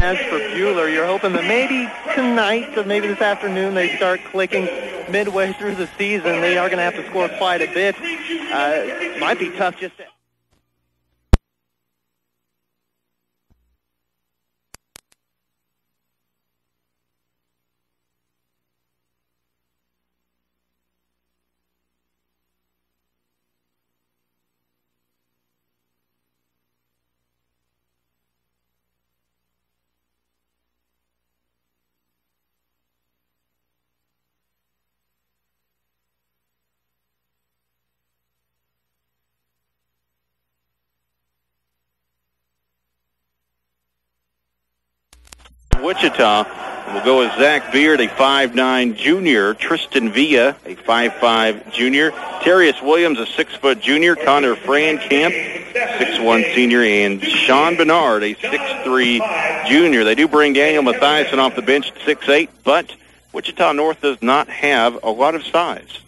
As for Buhler, you're hoping that maybe tonight, or maybe this afternoon, they start clicking midway through the season. They are going to have to score quite a bit. Might be tough just to... Wichita. We'll go with Zach Beard, a 5'9 junior. Tristan Villa, a 5'5 junior. Terrius Williams, a 6' junior. Connor Frankamp, 6'1 senior. And Sean Bernard, a 6'3 junior. They do bring Daniel Mathiasen off the bench at 6'8", but Wichita-North does not have a lot of size.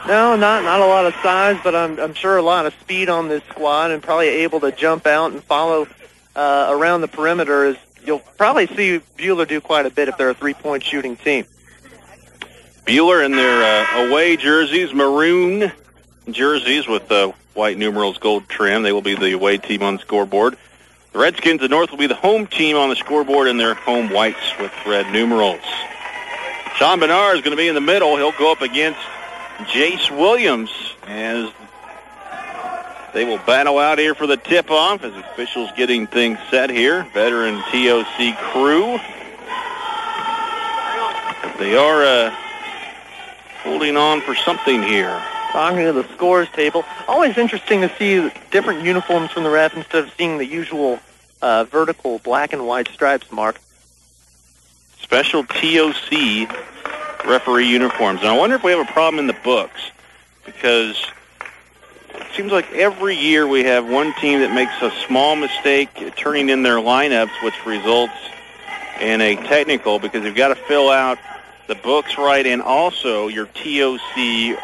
No, not a lot of size, but I'm sure a lot of speed on this squad and probably able to jump out and follow around the perimeter. As you'll probably see Buhler do quite a bit if they're a three-point shooting team. Buhler in their away jerseys, maroon jerseys with white numerals, gold trim. They will be the away team on the scoreboard. The Redskins of North will be the home team on the scoreboard in their home whites with red numerals. Sean Bernard is going to be in the middle. He'll go up against Jace Williams as they will battle out here for the tip-off as officials getting things set here. Veteran TOC crew. They are holding on for something here. Talking to the scores table. Always interesting to see different uniforms from the ref instead of seeing the usual vertical black and white stripes, Mark. Special TOC referee uniforms. And I wonder if we have a problem in the books, because it seems like every year we have one team that makes a small mistake turning in their lineups, which results in a technical, because you've got to fill out the books right and also your TOC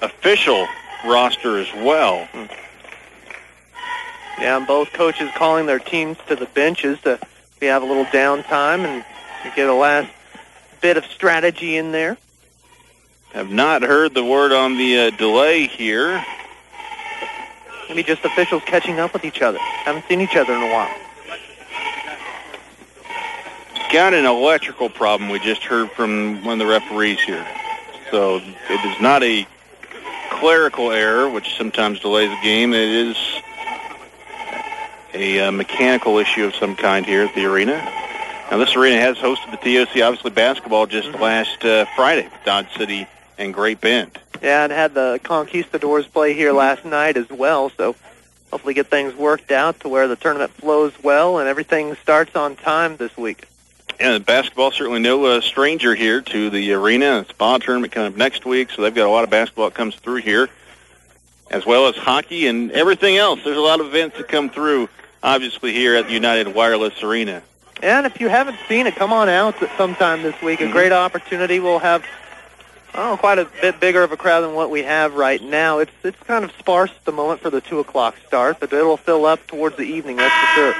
official roster as well. Yeah, and both coaches calling their teams to the benches to have a little downtime and get a last bit of strategy in there. Have not heard the word on the delay here. Maybe just officials catching up with each other. Haven't seen each other in a while. Got an electrical problem we just heard from one of the referees here. So it is not a clerical error, which sometimes delays a game. It is a mechanical issue of some kind here at the arena. Now, this arena has hosted the TOC, obviously, basketball just last Friday, Dodge City and Great Bend. Yeah, it had the Conquistadors play here last night as well, so hopefully get things worked out to where the tournament flows well and everything starts on time this week. Yeah, basketball certainly no stranger here to the arena. The spa tournament coming up next week, so they've got a lot of basketball that comes through here, as well as hockey and everything else. There's a lot of events that come through, obviously, here at the United Wireless Arena. And if you haven't seen it, come on out sometime this week. A great opportunity. We'll have quite a bit bigger of a crowd than what we have right now. It's kind of sparse at the moment for the 2 o'clock start, but it'll fill up towards the evening, that's for sure.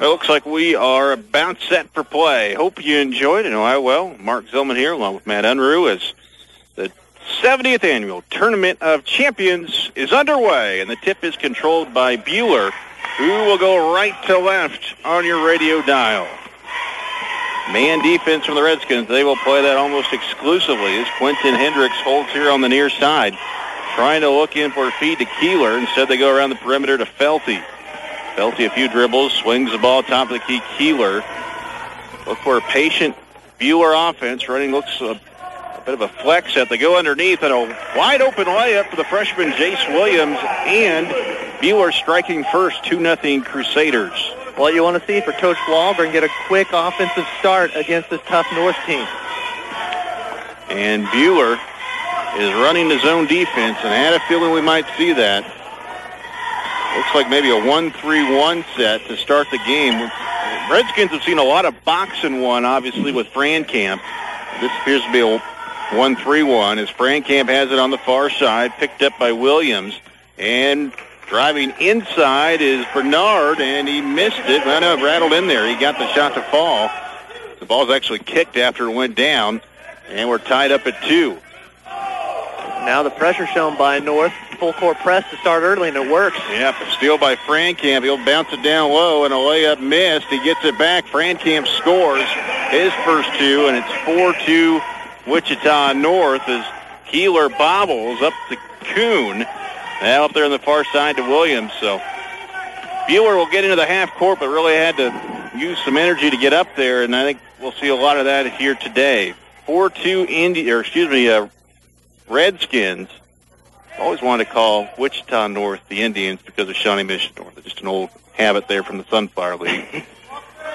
It looks like we are about set for play. Hope you enjoyed it. Well, Mark Zillman here along with Matt Unruh as the 70th Annual Tournament of Champions is underway, and the tip is controlled by Buhler, who will go right to left on your radio dial. Man defense from the Redskins. They will play that almost exclusively as Quentin Hendricks holds here on the near side, trying to look in for a feed to Keeler. Instead, they go around the perimeter to Felty. Felty, a few dribbles, swings the ball top of the key. Keeler look for a patient Buhler offense. Running looks a bit of a flex set. They go underneath and a wide open layup for the freshman Jace Williams, and Buhler striking first, 2-0 Crusaders. What you want to see for Coach Wahlgren, get a quick offensive start against this tough North team. And Buhler is running the zone defense, and I had a feeling we might see that. Looks like maybe a 1-3-1 set to start the game. Redskins have seen a lot of boxing one, obviously, with Frankamp. This appears to be a 1-3-1 as Frankamp has it on the far side, picked up by Williams. And Driving inside is Bernard, and he missed it. Well, no, it rattled in there. He got the shot to fall. The ball's actually kicked after it went down, and we're tied up at 2. Now the pressure shown by North. Full court press to start early, and it works. Yep, steal by Frankamp. He'll bounce it down low, and a layup missed. He gets it back. Frankamp scores his first 2, and it's 4-2 Wichita North as Keeler bobbles up to Kuhn. Now up there on the far side to Williams. So Buhler will get into the half court, but really had to use some energy to get up there, and I think we'll see a lot of that here today. 4-2 Redskins. Always wanted to call Wichita North the Indians because of Shawnee Mission North. It's just an old habit there from the Sunfire League.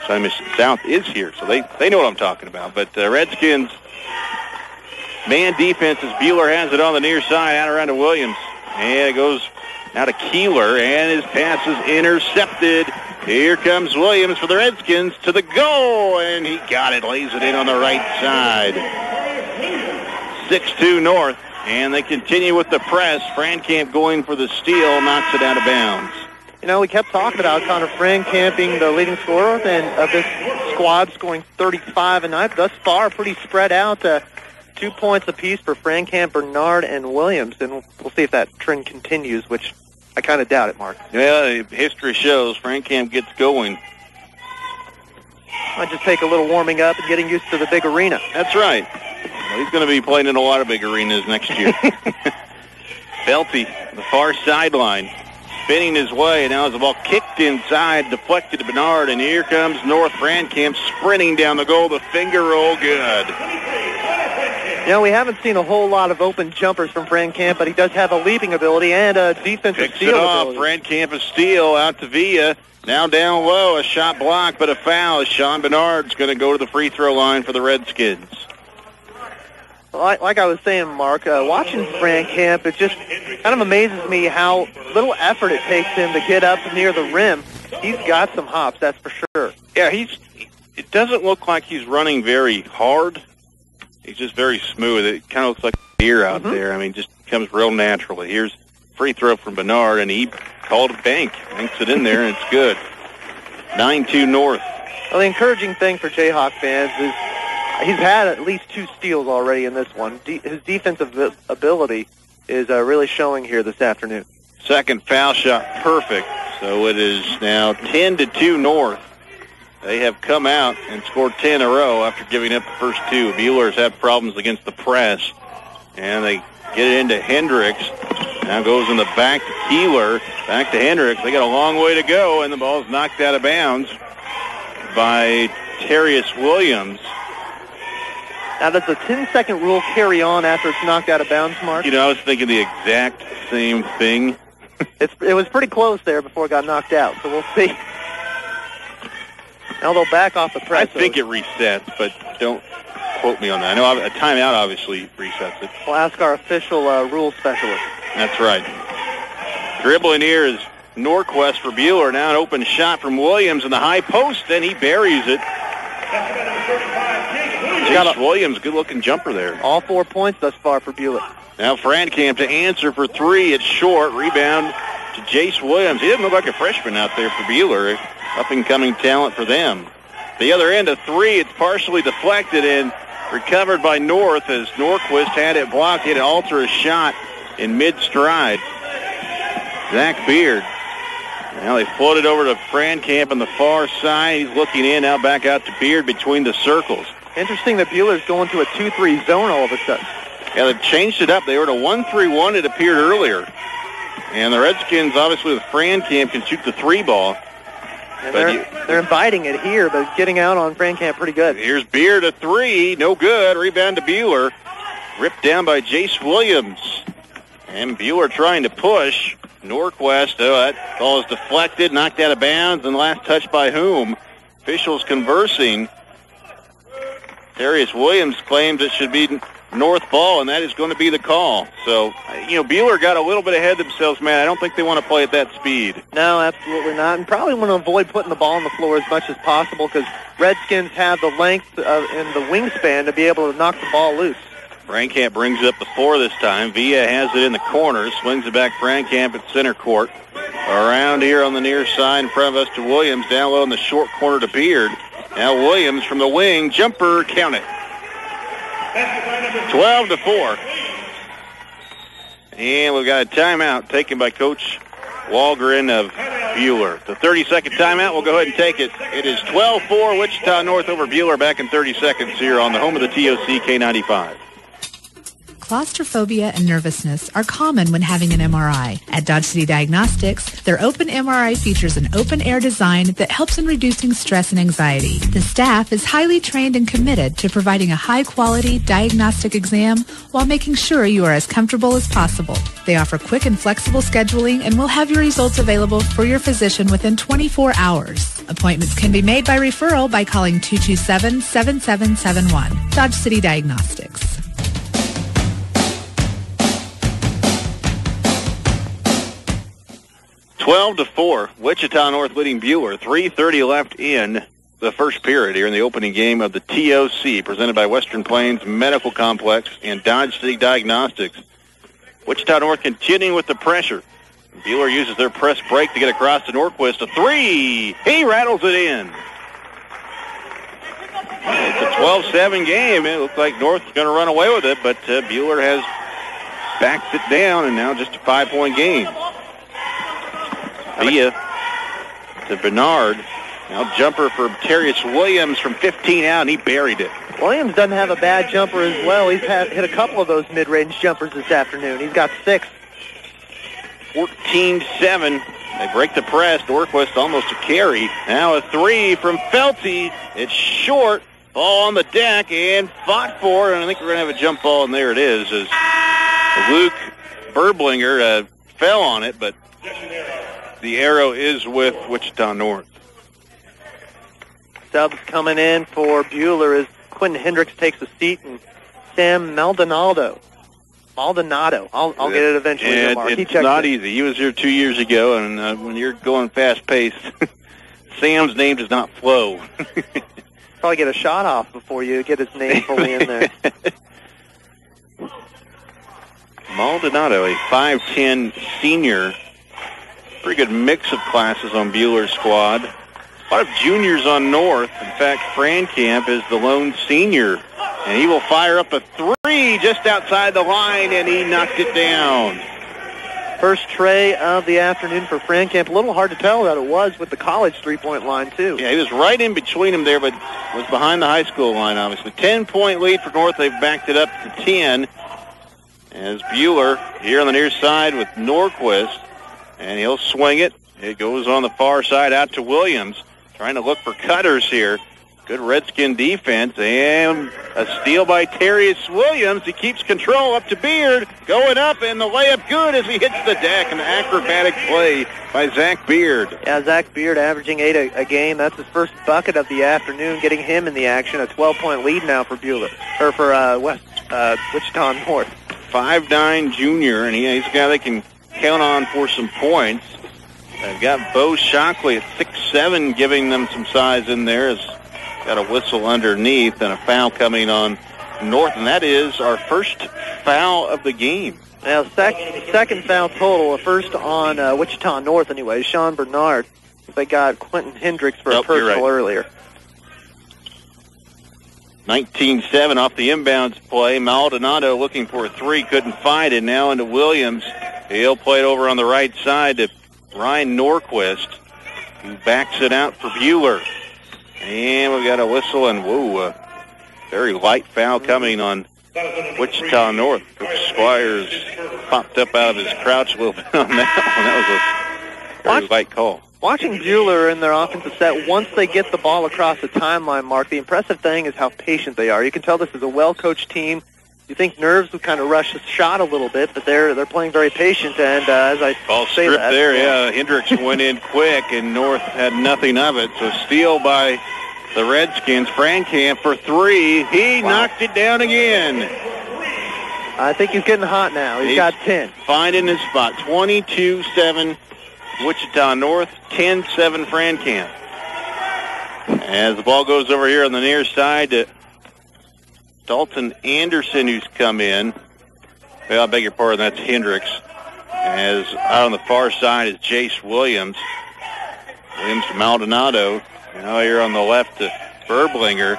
Shawnee Mission South is here, so they know what I'm talking about. But Redskins man defense as Buhler has it on the near side, out around to Williams. And it goes out to Keeler, and his pass is intercepted. Here comes Williams for the Redskins to the goal, and he got it, lays it in on the right side. 6-2 North, and they continue with the press. Frankamp going for the steal, knocks it out of bounds. You know, we kept talking about Connor Frankamp being the leading scorer and of this squad, scoring 35 a night. Thus far, pretty spread out. 2 points apiece for Frankamp, Bernard, and Williams, and we'll see if that trend continues, which I kind of doubt it, Mark. Yeah, history shows Frankamp gets going. Might just take a little warming up and getting used to the big arena. That's right. Well, he's going to be playing in a lot of big arenas next year. Belty, the far sideline, spinning his way, and now has the ball kicked inside, deflected to Bernard, and here comes North. Frankamp sprinting down the goal, the finger roll, good. You know, we haven't seen a whole lot of open jumpers from Frankamp, but he does have a leaping ability and a defensive steal ability. Frankamp a steal out to Villa. Now down low, a shot blocked, but a foul. Sean Bernard's going to go to the free throw line for the Redskins. Like I was saying, Mark, watching Frankamp, it just kind of amazes me how little effort it takes him to get up near the rim. He's got some hops, that's for sure. Yeah, it doesn't look like he's running very hard. He's just very smooth. It kind of looks like a deer out there. I mean, just comes real naturally. Here's free throw from Bernard, and he called it banks it in there, and it's good. 9-2 North. Well, the encouraging thing for Jayhawk fans is he's had at least 2 steals already in this one. His defensive ability is really showing here this afternoon. Second foul shot, perfect. So it is now 10-2 North. They have come out and scored 10 in a row after giving up the first 2. Buehler's had problems against the press, and they get it into Hendricks. Now goes in the back to Keeler, back to Hendricks. They got a long way to go, and the ball's knocked out of bounds by Terrius Williams. Now, does the 10-second rule carry on after it's knocked out of bounds, Mark? You know, I was thinking the exact same thing. It was pretty close there before it got knocked out, so we'll see. Now they'll back off the press. I think it resets, but don't quote me on that. I know a timeout obviously resets it. We'll ask our official rule specialist. That's right. Dribbling here is Norquist for Buhler. Now an open shot from Williams in the high post, and he buries it. Jace Williams, good-looking jumper there. All 4 points thus far for Buhler. Now Frankamp to answer for 3. It's short. Rebound to Jace Williams. He doesn't look like a freshman out there for Buhler. Up-and-coming talent for them. The other end of 3, it's partially deflected and recovered by North as Norquist had it blocked. He had to alter a shot in mid-stride. Zach Beard. Now they floated over to Frankamp on the far side. He's looking in, now back out to Beard between the circles. Interesting that Buehler's going to a 2-3 zone all of a sudden. Yeah, they've changed it up. They were at a 1-3-1, it appeared earlier. And the Redskins, obviously with Frankamp, can shoot the 3 ball. And they're inviting it here, but getting out on Frankamp pretty good. Here's Beard a 3, no good. Rebound to Buhler. Ripped down by Jace Williams. And Buhler trying to push. Norquist, that ball is deflected, knocked out of bounds, and last touch by whom? Officials conversing. Darius Williams claims it should be North ball, and that is going to be the call. So, Buhler got a little bit ahead of themselves, man. I don't think they want to play at that speed. No, absolutely not. And probably want to avoid putting the ball on the floor as much as possible because Redskins have the length and the wingspan to be able to knock the ball loose. Frankamp brings it up the floor this time. Villa has it in the corner, swings it back Frankamp at center court. Around here on the near side in front of us to Williams. Down low in the short corner to Beard. Now Williams from the wing. Jumper, count it. 12-4. And we've got a timeout taken by Coach Walgren of Buhler. The 30-second timeout, we'll go ahead and take it. It is 12-4, Wichita North over Buhler. Back in 30 seconds here on the home of the TOC, K95. Claustrophobia and nervousness are common when having an MRI. At Dodge City Diagnostics, their open MRI features an open-air design that helps in reducing stress and anxiety. The staff is highly trained and committed to providing a high-quality diagnostic exam while making sure you are as comfortable as possible. They offer quick and flexible scheduling and will have your results available for your physician within 24 hours. Appointments can be made by referral by calling 227-7771. Dodge City Diagnostics. 12-4, Wichita North leading Buhler. 3:30 left in the first period here in the opening game of the TOC, presented by Western Plains Medical Complex and Dodge City Diagnostics. Wichita North continuing with the pressure. Buhler uses their press break to get across to Norquist. A three. He rattles it in. It's a 12-7 game. It looks like North is going to run away with it, but Buhler has backed it down, and now just a 5-point game. Via to Bernard. Now jumper for Terrius Williams from 15 out, and he buried it. Williams doesn't have a bad jumper as well. He's hit a couple of those mid-range jumpers this afternoon. He's got 6. 14-7. They break the press. Norquist almost a carry. Now a 3 from Felty. It's short. Ball on the deck and fought for, and I think we're going to have a jump ball, and there it is, as Luke Berblinger fell on it, but the arrow is with Wichita North. Subs coming in for Buhler as Quentin Hendricks takes a seat, and Sam Maldonado. I'll get it eventually. Mark. It's not easy. He was here 2 years ago, and when you're going fast-paced, Sam's name does not flow. Probably get a shot off before you get his name fully in there. Maldonado, a 5'10 senior. Pretty good mix of classes on Buhler's squad. A lot of juniors on North. In fact, Frankamp is the lone senior. And he will fire up a 3 just outside the line, and he knocked it down. First tray of the afternoon for Frankamp. A little hard to tell that it was with the college three-point line, too. Yeah, he was right in between them there, but was behind the high school line, obviously. 10-point lead for North. They've backed it up to 10. As Buhler here on the near side with Norquist. And he'll swing it. It goes on the far side out to Williams. Trying to look for cutters here. Good Redskin defense. And a steal by Terrius Williams. He keeps control up to Beard. Going up, and the layup good as he hits the deck. An acrobatic play by Zach Beard. Yeah, Zach Beard averaging 8 a game. That's his first bucket of the afternoon, getting him in the action. A 12-point lead now for Buhler, or for Wichita North. 5'9 junior, and he's a guy they can count on for some points. They've got Bo Shockley at 6'7", giving them some size in there. Has got a whistle underneath and a foul coming on North, and that is our first foul of the game. Now, second foul total, a first on Wichita North anyway. Sean Bernard. They got Quentin Hendricks for a personal earlier. 19-7 off the inbounds play. Maldonado looking for a 3, couldn't find it. Now into Williams. He'll play it over on the right side to Ryan Norquist, who backs it out for Buhler. And we've got a whistle, and a very light foul coming on Wichita North. Coach Squires popped up out of his crouch a little bit on that one. That was a very light call. Watching Buhler in their offensive set, once they get the ball across the timeline, Mark, the impressive thing is how patient they are. You can tell this is a well-coached team. You think nerves would kind of rush the shot a little bit, but they're playing very patient. And as I say that, there, yeah, Hendricks went in quick, and North had nothing of it. So steal by the Redskins. Frankamp for 3. He knocked it down again. I think he's getting hot now. He's got 10. Finding his spot. 22-7 Wichita North, 10-7 Frankamp. As the ball goes over here on the near side to Dalton Anderson, who's come in. Well, I beg your pardon, that's Hendricks. As out on the far side is Jace Williams. Williams to Maldonado. Now here on the left to Verblinger.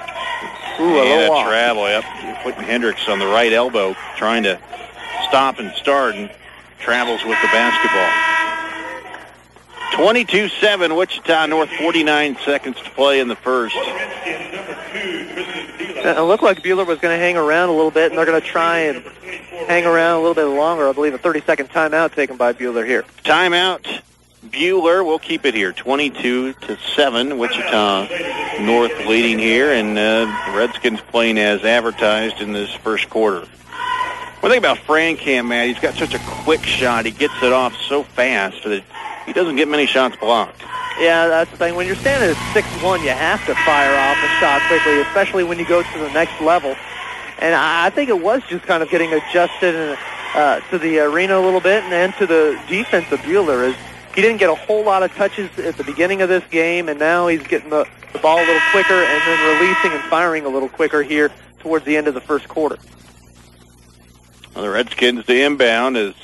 Ooh, and a travel. Yep. Putting Hendricks on the right elbow, trying to stop and start, and travels with the basketball. 22-7, Wichita North, 49 seconds to play in the first. It looked like Buhler was going to hang around a little bit, and they're going to try and hang around a little bit longer. I believe a 30-second timeout taken by Buhler here. Timeout. Buhler will keep it here, 22-7. Wichita North leading here, and the Redskins playing as advertised in this first quarter. One thing about Frankamp, Matt, he's got such a quick shot. He gets it off so fast that he doesn't get many shots blocked. Yeah, that's the thing. When you're standing at 6'1", you have to fire off a shot quickly, especially when you go to the next level. And I think it was just kind of getting adjusted to the arena a little bit and to the defense of Buhler. As he didn't get a whole lot of touches at the beginning of this game, and now he's getting the ball a little quicker and then releasing and firing a little quicker here towards the end of the first quarter. Well, the Redskins to inbound is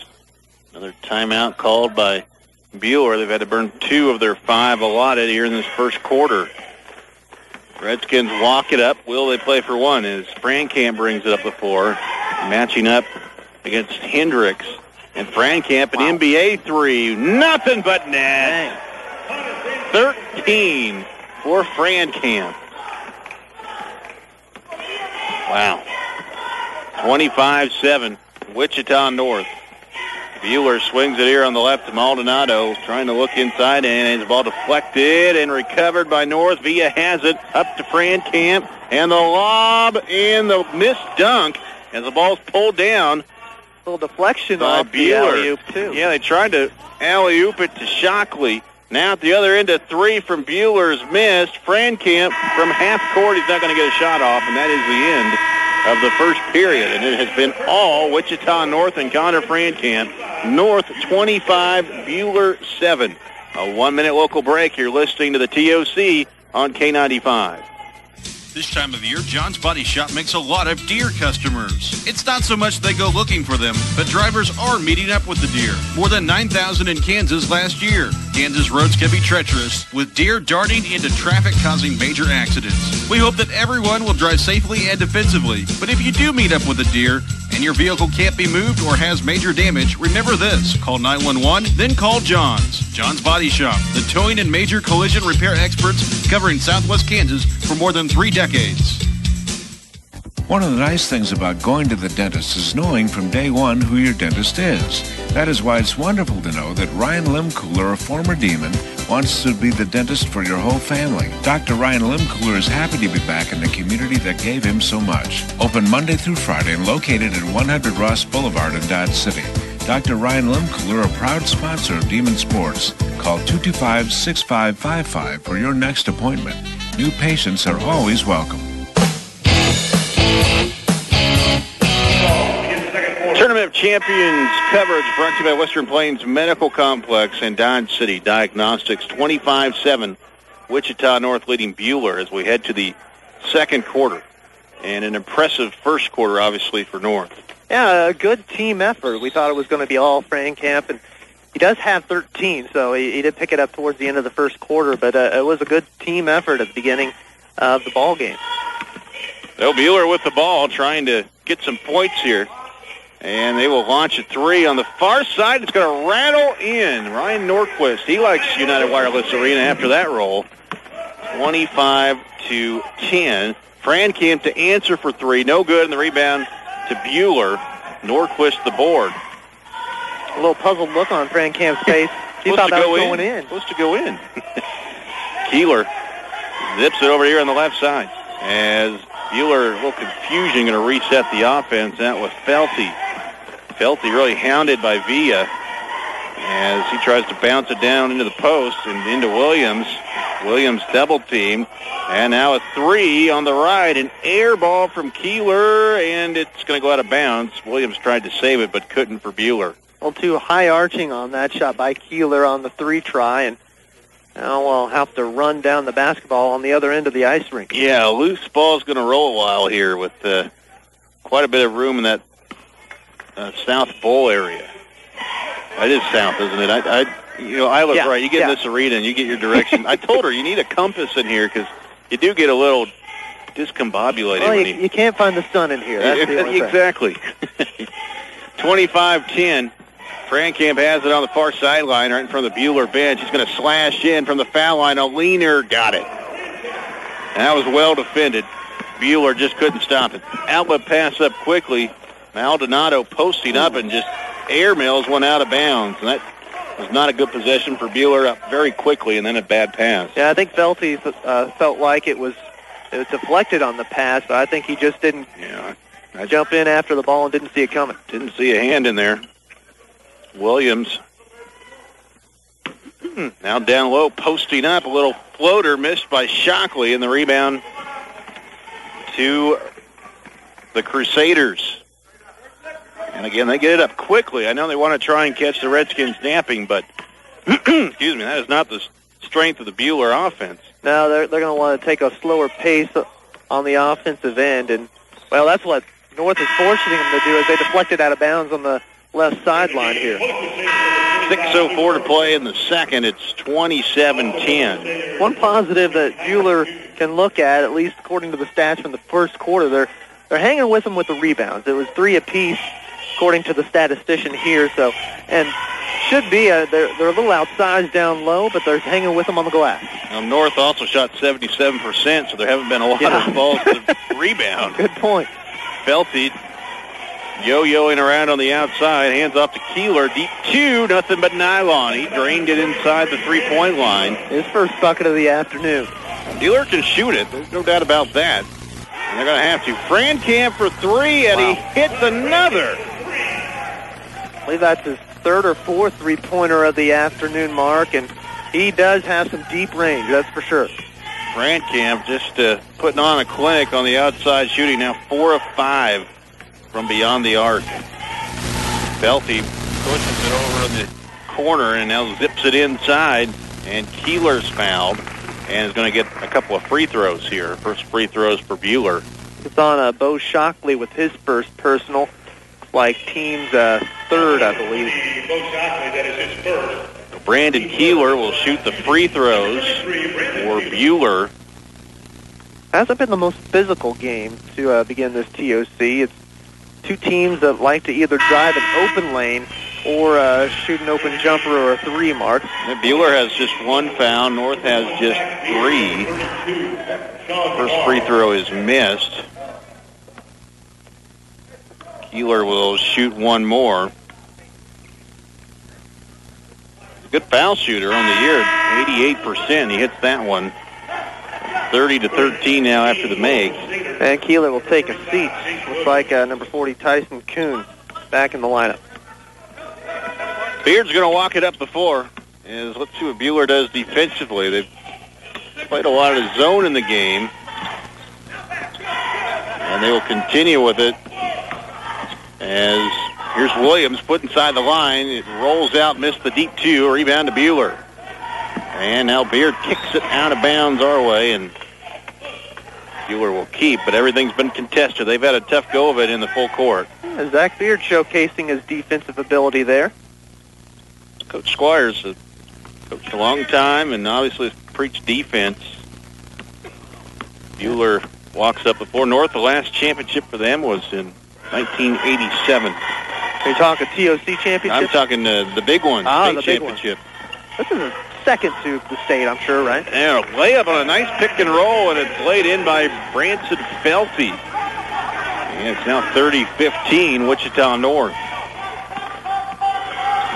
another timeout called by Buhler. They've had to burn 2 of their 5 allotted here in this first quarter. Redskins walk it up. Will they play for one as Frankamp brings it up the floor, matching up against Hendricks. And Frankamp, an NBA 3. Nothing but net. 13 for Frankamp. Wow. 25-7, Wichita North. Buhler swings it here on the left to Maldonado, trying to look inside, and his ball deflected and recovered by North. Villa has it up to Frankamp, and the lob and the missed dunk as the ball's pulled down. A little deflection by off the alley-oop, too. Yeah, they tried to alley-oop it to Shockley. Now at the other end, a 3 from Buehler's missed. Frankamp from half court, he's not going to get a shot off, and that is the end of the first period. And it has been all Wichita North and Connor Frankamp. North 25, Buhler 7. A 1-minute local break. You're listening to the TOC on K95. This time of year, John's Body Shop makes a lot of deer customers. It's not so much they go looking for them, but drivers are meeting up with the deer. More than 9,000 in Kansas last year. Kansas roads can be treacherous, with deer darting into traffic causing major accidents. We hope that everyone will drive safely and defensively, but if you do meet up with a deer and your vehicle can't be moved or has major damage, remember this. Call 911, then call John's. John's Body Shop, the towing and major collision repair experts covering Southwest Kansas for more than 3 decades. One of the nice things about going to the dentist is knowing from day one who your dentist is. That is why it's wonderful to know that Ryan Limcooler, a former Demon, wants to be the dentist for your whole family. Dr. Ryan Limcooler is happy to be back in the community that gave him so much. Open Monday through Friday and located at 100 Ross Boulevard in Dodge City. Dr. Ryan Limcooler, a proud sponsor of Demon Sports. Call 225-6555 for your next appointment. New patients are always welcome. Tournament of Champions coverage brought to you by Western Plains Medical Complex and Dodge City Diagnostics. 25-7, Wichita North leading Buhler as we head to the second quarter. And an impressive first quarter, obviously, for North. Yeah, a good team effort. We thought it was going to be all Frankamp, and he does have 13, so he did pick it up towards the end of the first quarter, but it was a good team effort at the beginning of the ball game. Well, Buhler with the ball, trying to get some points here. And they will launch a 3 on the far side. It's going to rattle in. Ryan Norquist, he likes United Wireless Arena after that roll. 25-10. Frankamp to answer for 3. No good, and the rebound to Buhler. Norquist the board. A little puzzled look on Frankamp's face. He thought that was going in. Supposed to go in. Keeler zips it over here on the left side. As Buhler, a little confusion, going to reset the offense. That was Felty. Felty really hounded by Villa as he tries to bounce it down into the post and into Williams. Williams double teamed. And now a 3 on the right. An air ball from Keeler, and it's going to go out of bounds. Williams tried to save it, but couldn't for Buhler. A little too high arching on that shot by Keeler on the 3 try, and now we'll have to run down the basketball on the other end of the ice rink. Yeah, a loose ball is going to roll a while here with quite a bit of room in that South Bowl area. That is south, isn't it? I look right. You get in this arena and you get your direction. I told her you need a compass in here because you do get a little discombobulated. Well, you can't find the sun in here. That's the only thing. Exactly. 25-10. Frankamp has it on the far sideline right in front of the Buhler bench. He's going to slash in from the foul line. A leaner got it. That was well defended. Buhler just couldn't stop it. Outlet pass up quickly. Maldonado posting up and just airmails one out of bounds. And that was not a good possession for Buhler, up very quickly, and then a bad pass. Yeah, I think Felty felt like it was deflected on the pass, but I think he just didn't jump in after the ball and didn't see it coming. Didn't see a hand in there. Williams now down low, posting up. A little floater missed by Shockley, and the rebound to the Crusaders. And again, they get it up quickly. I know they want to try and catch the Redskins napping, but excuse me, that is not the strength of the Buhler offense. No, they're going to want to take a slower pace on the offensive end, and well, that's what North is forcing them to do. Is they deflect it out of bounds on the left sideline here. 6:04 to play in the second. It's 27-10. One positive that Buhler can look at least according to the stats from the first quarter, they're hanging with them with the rebounds. It was 3 apiece, according to the statistician here. So, and should be they're a little outsized down low, but they're hanging with them on the glass. North also shot 77%, so there haven't been a lot of balls to rebound. Good point. Felty yo-yoing around on the outside, hands off to Keeler, deep 2, nothing but nylon. He drained it inside the three-point line. His first bucket of the afternoon. Buhler can shoot it, there's no doubt about that. And they're going to have to. Frankamp for 3, and he hits another. I believe that's his third or fourth three-pointer of the afternoon, Mark, and he does have some deep range, that's for sure. Frankamp just putting on a clinic on the outside shooting, now 4 of 5 from beyond the arc. Felty pushes it over in the corner and now zips it inside, and Keeler's fouled and is going to get a couple of free throws here. First free throws for Buhler. It's on Bo Shockley with his first personal, like team's third, I believe. Bo Shockley, that is his first. Brandon Keeler will shoot the free throws for Buhler. Hasn't been the most physical game to begin this TOC. It's two teams that like to either drive an open lane or shoot an open jumper or a three, Mark. Buhler has just 1 foul. North has just 3. First free throw is missed. Keeler will shoot 1 more. Good foul shooter on the year, 88%. He hits that one. 30-13 now after the make. And Keeler will take a seat. Looks like number 40, Tyson Kuhn, back in the lineup. Beard's going to walk it up the floor. Let's see what Buhler does defensively. They've played a lot of zone in the game. And they will continue with it as here's Williams put inside the line. It rolls out, missed the deep 2, rebound to Buhler. And now Beard kicks it out of bounds our way, and Buhler will keep, but everything's been contested. They've had a tough go of it in the full court. Zach Beard showcasing his defensive ability there. Coach Squires has coached a long time and obviously has preached defense. Buhler walks up before North. The last championship for them was in 1987. Are you talking TOC championship? I'm talking the big one, state the championship. This is a second to the state, I'm sure, right? Yeah, layup on a nice pick and roll, and it's laid in by Branson Felty. And it's now 30-15, Wichita North.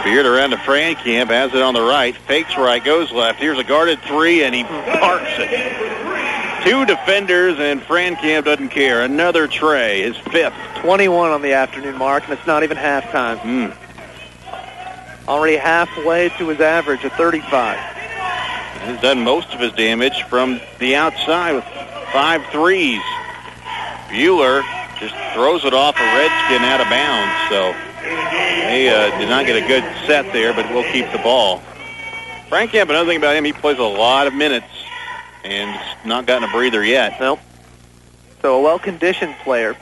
Beard around to Frankamp, has it on the right, fakes right, goes left. Here's a guarded 3, and he parks it. 2 defenders, and Frankamp doesn't care. Another tray, his 5th. 21 on the afternoon, Mark, and it's not even halftime. Already halfway to his average of 35. He's done most of his damage from the outside with 5 threes. Buhler just throws it off a Redskin out of bounds, so they did not get a good set there, but will keep the ball. Frankamp, another thing about him, he plays a lot of minutes and not gotten a breather yet. Nope. So a well-conditioned player.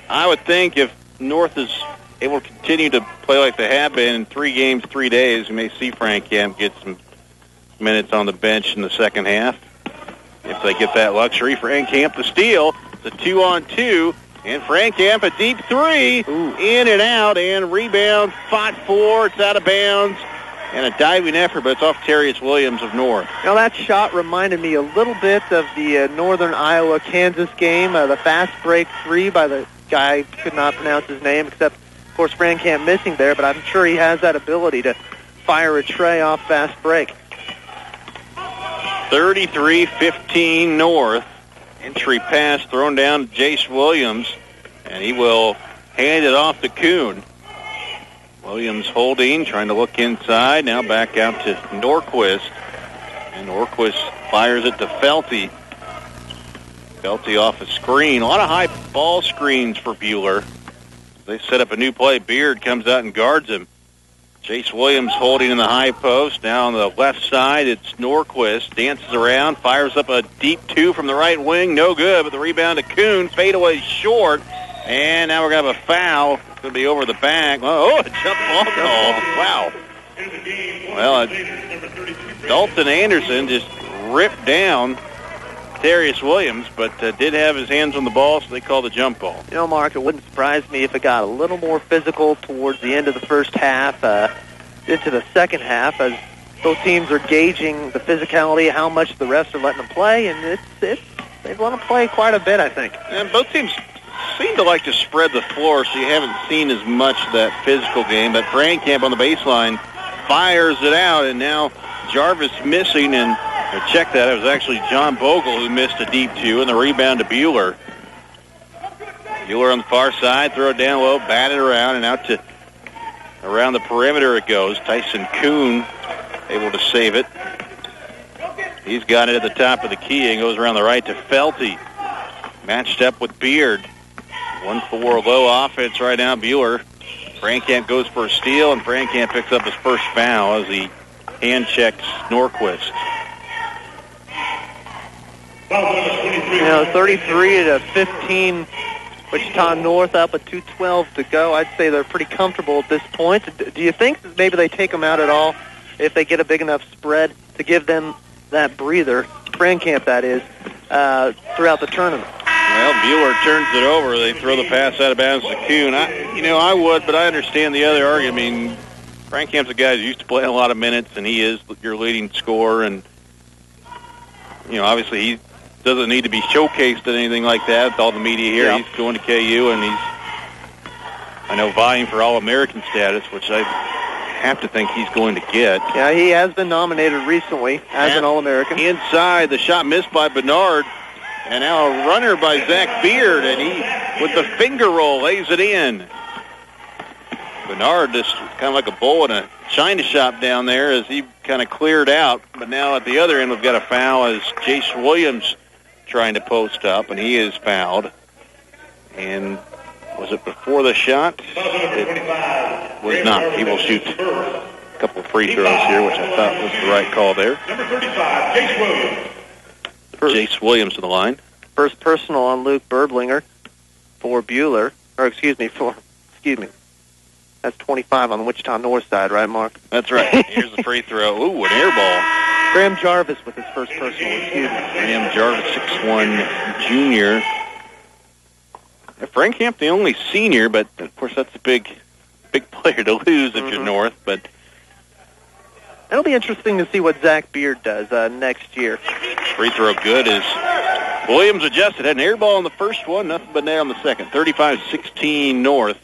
I would think if North is able to continue to play like they have been in 3 games, 3 days, you may see Frank Camp get some minutes on the bench in the second half. If they get that luxury, Frank Camp to steal. It's a 2-on-2. And Frank Camp, a deep 3. Ooh. In and out, and rebound, fought for. It's out of bounds. And a diving effort, but it's off Terrius Williams of North. Now, that shot reminded me a little bit of the Northern Iowa-Kansas game, the fast break 3 by the guy, could not pronounce his name, except, of course, Frank Camp missing there, but I'm sure he has that ability to fire a tray off fast break. 33-15 North. Entry pass thrown down to Jace Williams, and he will hand it off to Kuhn. Williams holding, trying to look inside. Now back out to Norquist. And Norquist fires it to Felty. Felty off a screen. A lot of high ball screens for Buhler. They set up a new play. Beard comes out and guards him. Jace Williams holding in the high post. Now on the left side, it's Norquist. Dances around, fires up a deep 2 from the right wing. No good, but the rebound to Kuhn. Fadeaway short. And now we're going to have a foul. It's going to be over the back. Oh, a jump ball call. Wow. Well, Dalton Anderson just ripped down Terrius Williams, but did have his hands on the ball, so they called the jump ball. You know, Mark, it wouldn't surprise me if it got a little more physical towards the end of the first half, into the second half, as both teams are gauging the physicality, how much the refs are letting them play, and they've let them play quite a bit, I think. And both teams seem to like to spread the floor, so you haven't seen as much of that physical game. But Frank Camp on the baseline fires it out, and now Jarvis missing, and check that. It was actually John Bogle who missed a deep 2, and the rebound to Buhler. Buhler on the far side, throw it down low, bat it around, and out to around the perimeter it goes. Tyson Kuhn able to save it. He's got it at the top of the key and goes around the right to Felty. Matched up with Beard. 1-4 low offense right now, Buhler. Frank Camp goes for a steal, and Frank Camp picks up his first foul as he hand checks Norquist. You know, 33-15, Wichita North up with 2:12 to go. I'd say they're pretty comfortable at this point. Do you think that maybe they take them out at all if they get a big enough spread to give them that breather, Frank Camp that is, throughout the tournament? Well, Buhler turns it over. They throw the pass out of bounds to Kuhn. I would, but I understand the other argument. I mean, Frank Camp's a guy who's used to playing a lot of minutes, and he is your leading scorer. And, obviously he doesn't need to be showcased at anything like that with all the media here. Yeah. He's going to KU, and he's, vying for All-American status, which I have to think he's going to get. Yeah, he has been nominated recently as an All-American. Inside, the shot missed by Bernard. And now a runner by Zach Beard, and he, with the finger roll, lays it in. Bernard just kind of like a bull in a china shop down there as he kind of cleared out. But now at the other end, we've got a foul as Jace Williams trying to post up, and he is fouled. And was it before the shot? It was not. He will shoot a couple of free throws here, which I thought was the right call there. Number 35, Jace Williams. Jace Williams to the line. First personal on Luke Berblinger for Buhler. That's 25 on the Wichita North side, right, Mark? That's right. Here's the free throw. Ooh, an air ball. Graham Jarvis with his first personal, Graham Jarvis, 6'1", junior. Frank Camp, the only senior, but, of course, that's a big player to lose if you're North, but it'll be interesting to see what Zach Beard does next year. Free throw good as Williams adjusted. Had an air ball on the first one, nothing but net on the second. 35-16 North.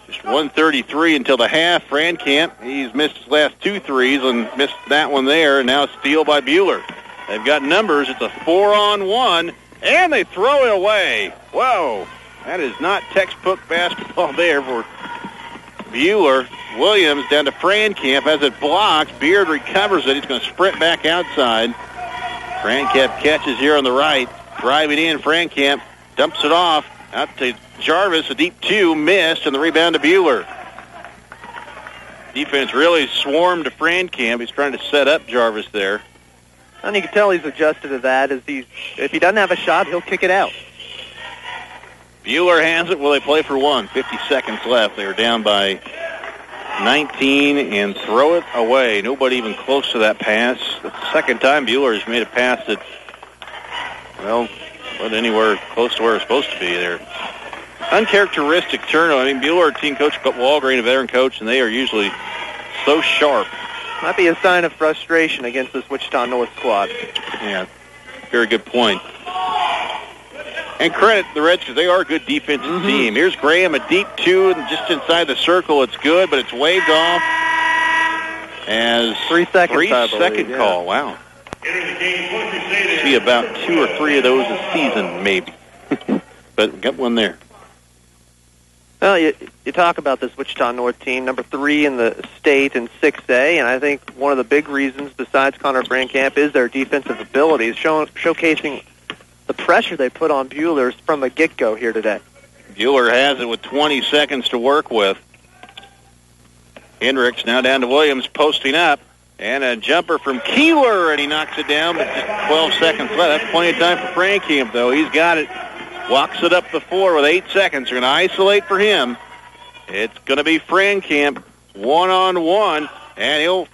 Just 1:33 until the half. Frank Camp, he's missed his last 2 threes and missed that one there, and now a steal by Buhler. They've got numbers. It's a 4-on-1, and they throw it away. Whoa, that is not textbook basketball there for Buhler. Williams down to Frank Camp as it blocks. Beard recovers it. He's going to sprint back outside. Frank Camp catches here on the right. Driving in, Frank Camp dumps it off. Out to Jarvis, a deep 2, missed, and the rebound to Buhler. Defense really swarmed to Frank Camp. He's trying to set up Jarvis there. And you can tell he's adjusted to that. If he doesn't have a shot, he'll kick it out. Buhler has it. Will they play for one? 50 seconds left. They are down by 19 and throw it away. Nobody even close to that pass. That's the second time Buhler has made a pass that, well, wasn't anywhere close to where it's supposed to be there. Uncharacteristic turnover. I mean, Buhler, team coach Walgreen, a veteran coach, and they are usually so sharp. Might be a sign of frustration against this Wichita-North squad. Yeah, very good point. And credit the Reds because they are a good defensive team. Here's Graham, a deep two, and just inside the circle. It's good, but it's waved off as 3 seconds. 3 second call. Wow. See about 2 or 3 of those a season, maybe. But got one there. Well, you talk about this Wichita-North team, number 3 in the state in 6A, and I think one of the big reasons, besides Connor Frankamp, is their defensive abilities, showcasing the pressure they put on Buhler from the get-go here today. Buhler has it with 20 seconds to work with. Hendricks now down to Williams, posting up, and a jumper from Keeler, and he knocks it down, but just 12 seconds left. That's plenty of time for Frankamp, though. He's got it. Walks it up the floor with 8 seconds. They're going to isolate for him. It's going to be Frankamp one-on-one, and he'll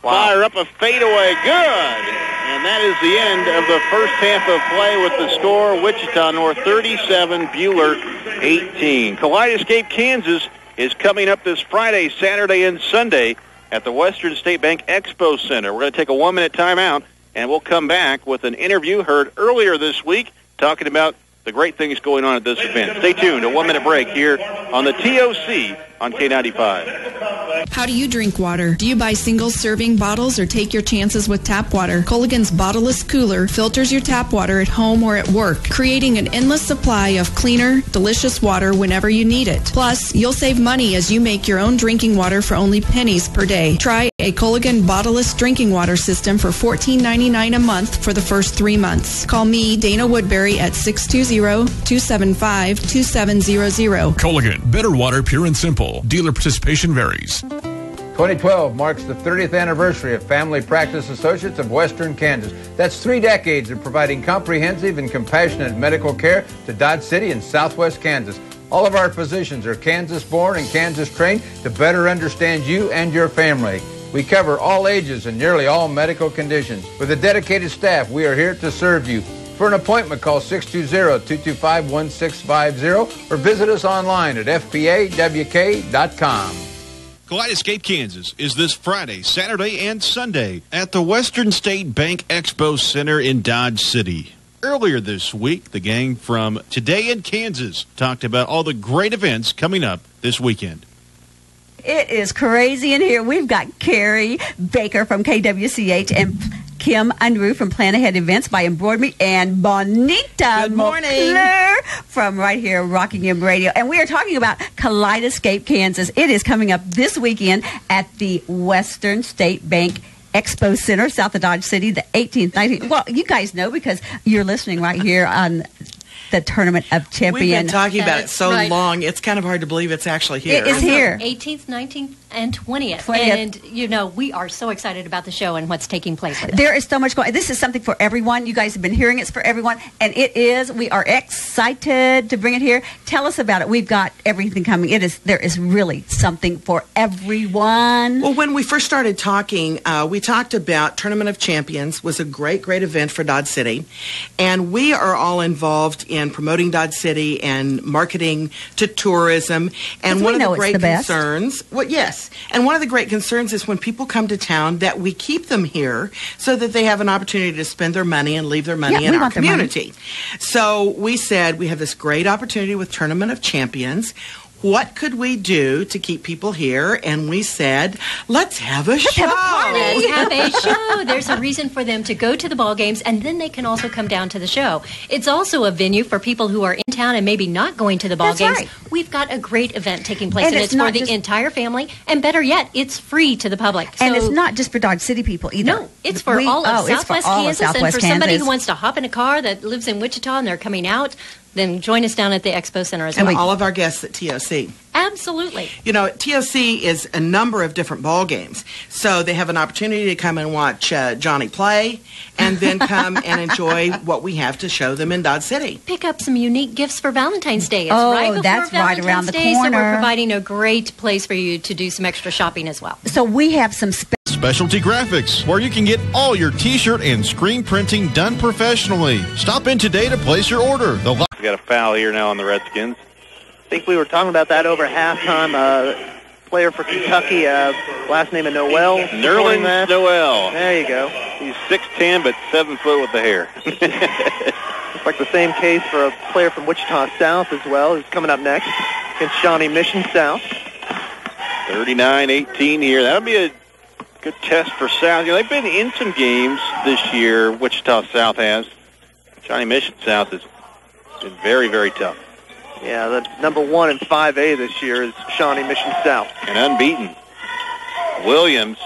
fire up a fadeaway. Good! And that is the end of the first half of play with the score. Wichita-North 37, Buhler 18. Kaleidoscape, Kansas is coming up this Friday, Saturday, and Sunday at the Western State Bank Expo Center. We're going to take a 1-minute timeout, and we'll come back with an interview heard earlier this week talking about the great things going on at this event. Stay tuned. A 1-minute break here on the TOC on K95. How do you drink water? Do you buy single-serving bottles or take your chances with tap water? Culligan's Bottleless Cooler filters your tap water at home or at work, creating an endless supply of cleaner, delicious water whenever you need it. Plus, you'll save money as you make your own drinking water for only pennies per day. Try a Culligan Bottleless drinking water system for $14.99 a month for the first 3 months. Call me, Dana Woodbury, at 620-275-2700. Culligan, better water, pure and simple. Dealer participation varies. 2012 marks the 30th anniversary of Family Practice Associates of Western Kansas. That's 3 decades of providing comprehensive and compassionate medical care to Dodge City and Southwest Kansas. All of our physicians are Kansas-born and Kansas-trained to better understand you and your family. We cover all ages and nearly all medical conditions. With a dedicated staff, we are here to serve you. For an appointment, call 620-225-1650 or visit us online at fpawk.com. Kaleidoscape, Kansas is this Friday, Saturday, and Sunday at the Western State Bank Expo Center in Dodge City. Earlier this week, the gang from Today in Kansas talked about all the great events coming up this weekend. It is crazy in here. We've got Carrie Baker from KWCH and Kim Unruh from Plan Ahead Events by Embroidery and Bonita Moncler from right here, Rockingham Radio. And we are talking about Kaleidoscape, Kansas. It is coming up this weekend at the Western State Bank Expo Center, south of Dodge City, the 18th, 19th. Well, you guys know because you're listening right here on the Tournament of Champions. We've been talking about it so long, it's kind of hard to believe it's actually here. It is here. 18th, 19th, and 20th. And, you know, we are so excited about the show and what's taking place with it. There is so much going on. This is something for everyone. You guys have been hearing it's for everyone, and it is. We are excited to bring it here. Tell us about it. We've got everything coming. There is really something for everyone. Well, when we first started talking, we talked about Tournament of Champions was a great, great event for Dodge City, and we are all involved in promoting Dodge City and marketing to tourism. And one of the great concerns, well, yes, and one of the great concerns is when people come to town that we keep them here so that they have an opportunity to spend their money and leave their money in our community. So we said we have this great opportunity with Tournament of Champions. What could we do to keep people here? And we said, let's have a show. Let's have a show. There's a reason for them to go to the ball games, and then they can also come down to the show. It's also a venue for people who are in town and maybe not going to the ball games. Right. We've got a great event taking place, and it's for the entire family. And better yet, it's free to the public. And it's not just for Dodge City people either. No, it's for all of Southwest Kansas, and for somebody who wants to hop in a car that lives in Wichita and they're coming out. Then join us down at the Expo Center as well. And all of our guests at TOC. Absolutely. You know, TOC is a number of different ball games. So they have an opportunity to come and watch Johnny play and then come and enjoy what we have to show them in Dodge City. Pick up some unique gifts for Valentine's Day. It's Oh, right before that's right Valentine's around the Day, corner. So we're providing a great place for you to do some extra shopping as well. So we have some Specialty Graphics, where you can get all your t-shirt and screen printing done professionally. Stop in today to place your order. We got a foul here now on the Redskins. I think we were talking about that over halftime. Player for Kentucky, last name of Noel. Nerlens Noel. There you go. He's 6'10", but 7 foot with the hair. It's like the same case for a player from Wichita South as well, who's coming up next against Shawnee Mission South. 39-18 here. That'll be a good test for South. You know, they've been in some games this year. Wichita South has. Shawnee Mission South has been very, very tough. Yeah, the number 1 in 5A this year is Shawnee Mission South. And unbeaten. Williams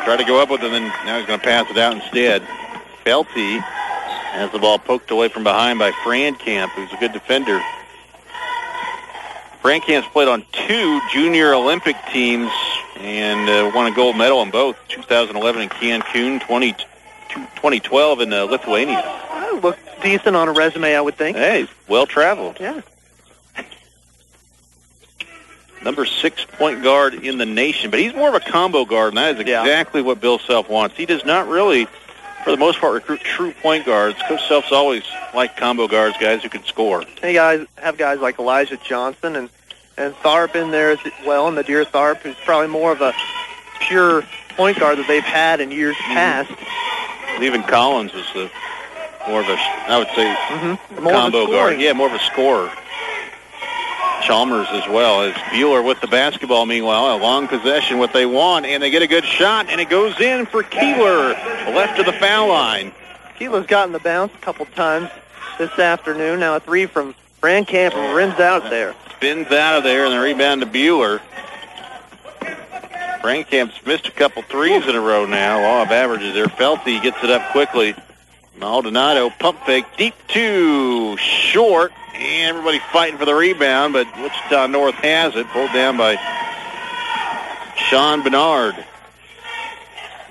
tried to go up with it, and then now he's going to pass it out instead. Felty has the ball poked away from behind by Frankamp, who's a good defender. Frankamp's played on 2 junior Olympic teams and won a gold medal in both, 2011 in Cancun, 2012 in Lithuania. Looks decent on a resume, I would think. Hey, he's well-traveled. Yeah. Number 6 point guard in the nation, but he's more of a combo guard, and that is exactly what Bill Self wants. He does not really, for the most part, recruit true point guards. Coach Self's always liked combo guards, guys who can score. Hey, guys, have guys like Elijah Johnson and Tharp in there as well, and the Deer Tharp, who's probably more of a pure point guard that they've had in years past. And even Collins was more of a, I would say, combo guard. Yeah, more of a scorer. Chalmers as well as Buhler with the basketball. Meanwhile, a long possession, what they want, and they get a good shot, and it goes in for Keeler, left of the foul line. Keeler's gotten the bounce a couple times this afternoon. Now a 3 from Frankamp and rims out there. Spins out of there, and the rebound to Buhler. Frankamp's missed a couple threes in a row now. Law of averages there. Felty gets it up quickly. Maldonado pump fake, deep 2, short. And everybody fighting for the rebound, but Wichita North has it. Pulled down by Sean Bernard.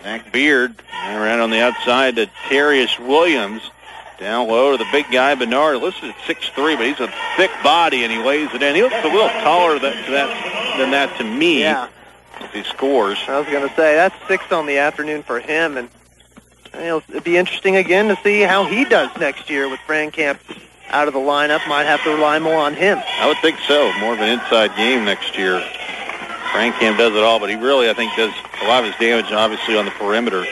Zach Beard around on the outside to Terrius Williams. Down low to the big guy, Bernard. Listed at 6'3", but he's a thick body, and he lays it in. He looks a little taller than that to me. Yeah. If he scores. I was going to say, that's 6 on the afternoon for him, and it'll be interesting again to see how he does next year with Frankamp out of the lineup. Might have to rely more on him. I would think so. More of an inside game next year. Frankamp does it all, but he really, I think, does a lot of his damage, obviously, on the perimeter.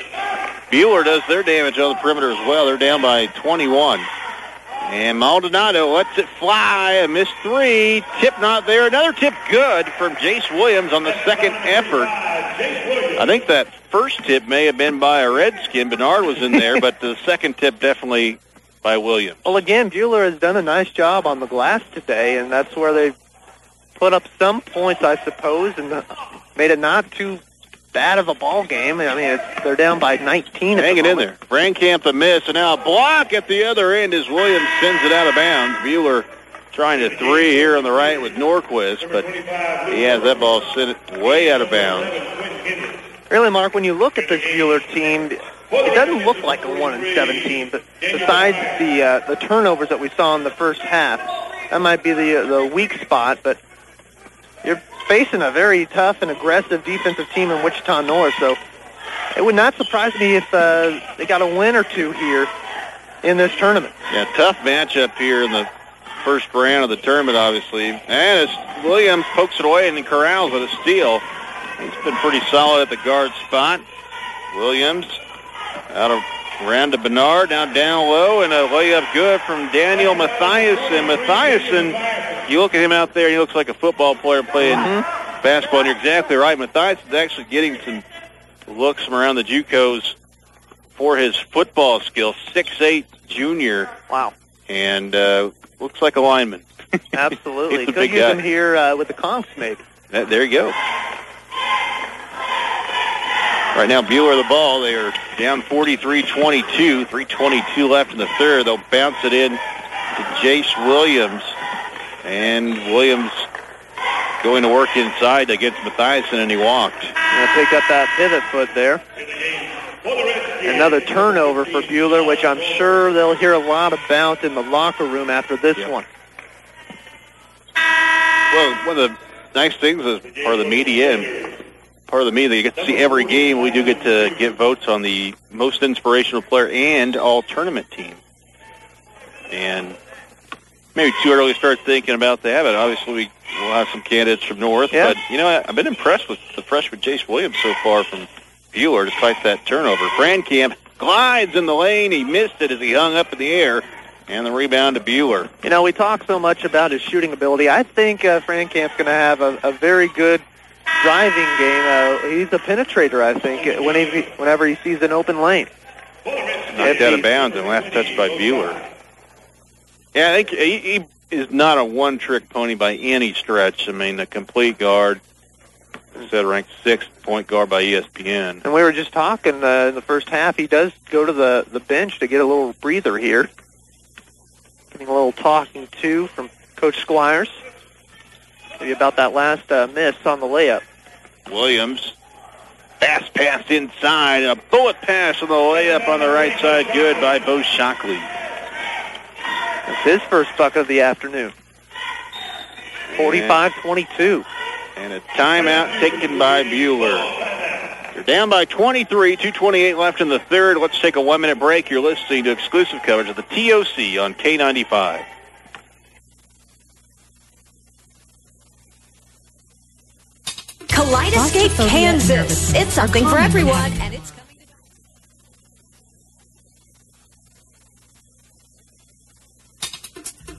Buhler does their damage on the perimeter as well. They're down by 21. And Maldonado lets it fly. A missed 3. Tip not there. Another tip good from Jace Williams on the second effort. I think that first tip may have been by a Redskin. Bernard was in there, but the second tip definitely by Williams. Well, again, Buhler has done a nice job on the glass today, and that's where they've put up some points, I suppose, and made it not too bad of a ball game. I mean, they're down by 19. Hanging in there. Frankamp the miss, and now a block at the other end as Williams sends it out of bounds. Buhler trying to 3 here on the right with Norquist, but he has that ball sent way out of bounds. Really, Mark, when you look at this Buhler team, it doesn't look like a 1-17, but besides the turnovers that we saw in the first half, that might be the weak spot, but you're facing a very tough and aggressive defensive team in Wichita North, so it would not surprise me if they got a win or two here in this tournament. Yeah, tough matchup here in the first round of the tournament, obviously. And as Williams pokes it away and then corrals with a steal. He's been pretty solid at the guard spot. Williams around to Bernard, now down low, and a layup good from Daniel Mathiasen. Mathiasen, you look at him out there, he looks like a football player playing basketball, and you're exactly right. Mathiasen's actually getting some looks from around the JUCOs for his football skills. 6'8", junior. Wow. And looks like a lineman. Absolutely. Could use him here with the Conks, maybe. There you go. Right now, Buhler the ball. They are down 43-22. 3:22 left in the third. They'll bounce it in to Jace Williams. And Williams going to work inside against Mathiasen, and he walked. And picked up that pivot foot there. Another turnover for Buhler, which I'm sure they'll hear a lot about in the locker room after this one. Well, one of the nice things is part of the media, and part of the media, you get to see every game. We do get to get votes on the most inspirational player and all-tournament team. And maybe too early to start thinking about that, but obviously we'll have some candidates from North. Yeah. But, you know, I've been impressed with the freshman Jace Williams so far from Buhler, despite that turnover. Frankamp glides in the lane. He missed it as he hung up in the air. And the rebound to Buhler. You know, we talk so much about his shooting ability. I think Frankamp's going to have a very good driving game. He's a penetrator, I think, whenever he sees an open lane. Knocked out of bounds and last touched by Buhler. Yeah, I think he is not a one-trick pony by any stretch. I mean, a complete guard. Instead, ranked 6th point guard by ESPN. And we were just talking in the first half. He does go to the bench to get a little breather here. Getting a little talking to from Coach Squires. Maybe about that last miss on the layup. Williams, fast pass inside, and a bullet pass on the layup on the right side. Good by Bo Shockley. That's his first bucket of the afternoon. 45-22. And a timeout taken by Buhler. You're down by 23, 2:28 left in the third. Let's take a 1-minute break. You're listening to exclusive coverage of the TOC on K95. Kaleidoscape, Kansas. It's something for everyone, and it's coming to...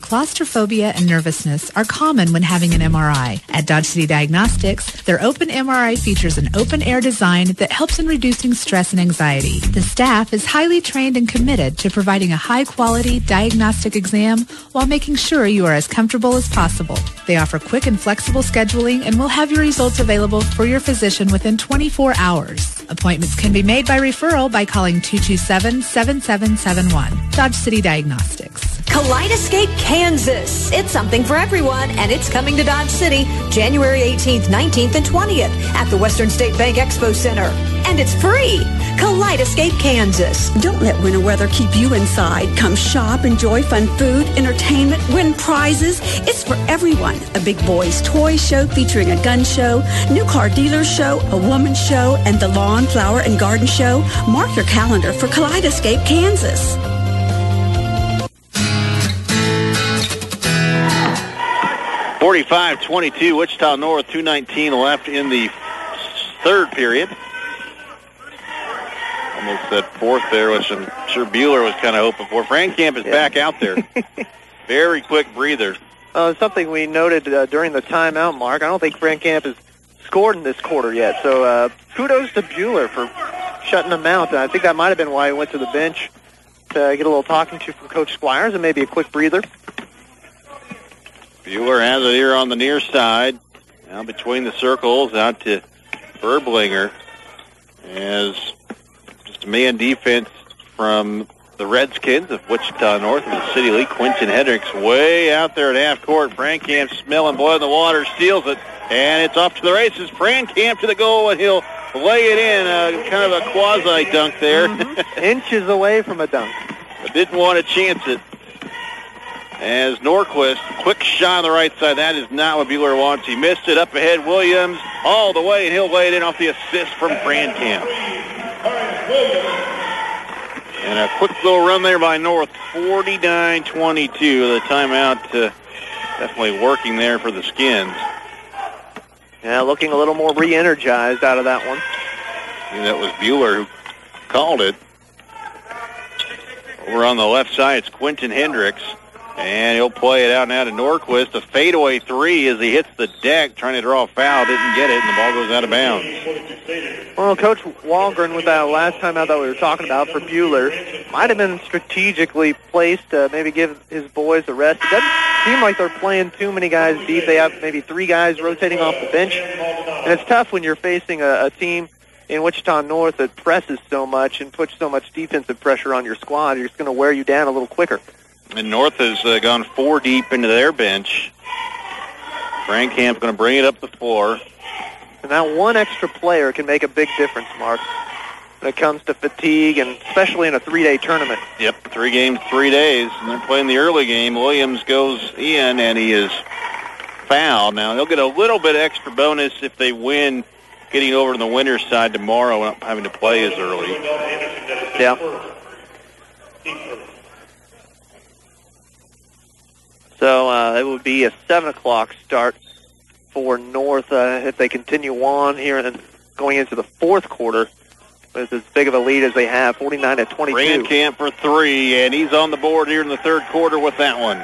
Claustrophobia and nervousness are common when having an MRI. At Dodge City Diagnostics, their open MRI features an open-air design that helps in reducing stress and anxiety. The staff is highly trained and committed to providing a high-quality diagnostic exam while making sure you are as comfortable as possible. They offer quick and flexible scheduling and will have your results available for your physician within 24 hours. Appointments can be made by referral by calling 227-7771. Dodge City Diagnostics. Kaleidoscape, Kansas. It's something for everyone, and it's coming to Dodge City January 18th, 19th, and 20th at the Western State Bank Expo Center. And it's free. Kaleidoscape, Kansas. Don't let winter weather keep you inside. Come shop, enjoy fun food, entertainment, win prizes. It's for everyone. A big boys toy show featuring a gun show, new car dealer show, a woman show, and the lawn, flower, and garden show. Mark your calendar for Kaleidoscape, Kansas. 45-22, Wichita North, 2:19 left in the third period. Almost said fourth there, which I'm sure Buhler was kind of hoping for. Frankamp is back out there. Very quick breather. Something we noted during the timeout, Mark. I don't think Frankamp has scored in this quarter yet. So kudos to Buhler for shutting him out. And I think that might have been why he went to the bench to get a little talking to from Coach Squires and maybe a quick breather. Buhler has it here on the near side. Now between the circles, out to Verblinger. As just a man defense from the Redskins of Wichita North in the City League. Quentin Hendricks way out there at half court. Frankamp smelling blood in the water, steals it, and it's off to the races. Frankamp to the goal, and he'll lay it in. Kind of a quasi-dunk there. Inches away from a dunk. But didn't want to chance it. As Norquist, quick shot on the right side. That is not what Buhler wants. He missed it up ahead. Williams all the way, and he'll lay it in off the assist from Frankamp. And a quick little run there by North, 49-22. The timeout definitely working there for the Skins. Yeah, looking a little more re-energized out of that one. And that was Buhler who called it. Over on the left side, it's Quentin Hendricks. And he'll play it out now to Norquist. A fadeaway three as he hits the deck, trying to draw a foul. Didn't get it, and the ball goes out of bounds. Well, Coach Walgren, with that last time out that we were talking about for Buhler, might have been strategically placed to maybe give his boys a rest. It doesn't seem like they're playing too many guys deep. They have maybe 3 guys rotating off the bench. And it's tough when you're facing a team in Wichita North that presses so much and puts so much defensive pressure on your squad. You're just going to wear you down a little quicker. And North has gone 4 deep into their bench. Frankamp's going to bring it up the floor. And that one extra player can make a big difference, Mark, when it comes to fatigue, and especially in a 3-day tournament. Yep, 3 games, 3 days. And they're playing the early game. Williams goes in, and he is fouled. Now, they'll get a little bit extra bonus if they win, getting over to the winner's side tomorrow, not having to play as early. Yeah. So it would be a 7 o'clock start for North if they continue on here and going into the fourth quarter with as big of a lead as they have, 49-22. Frankamp for 3, and he's on the board here in the third quarter with that one.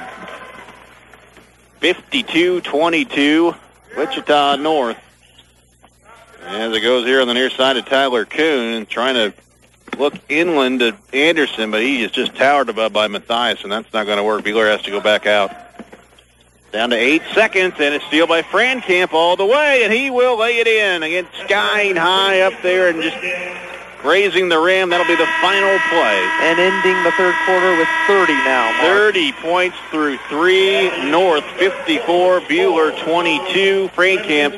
52-22, Wichita-North. As it goes here on the near side of Tyler Kuhn, trying to look inland to Anderson, but he is just towered above by Mathias, and that's not going to work. Buhler has to go back out. Down to 8 seconds, and it's steal by Frankamp all the way, and he will lay it in against skying high up there and just grazing the rim. That'll be the final play. And ending the third quarter with 30 now, Mark. 30 points through 3. North 54, Buhler 22. Frankamp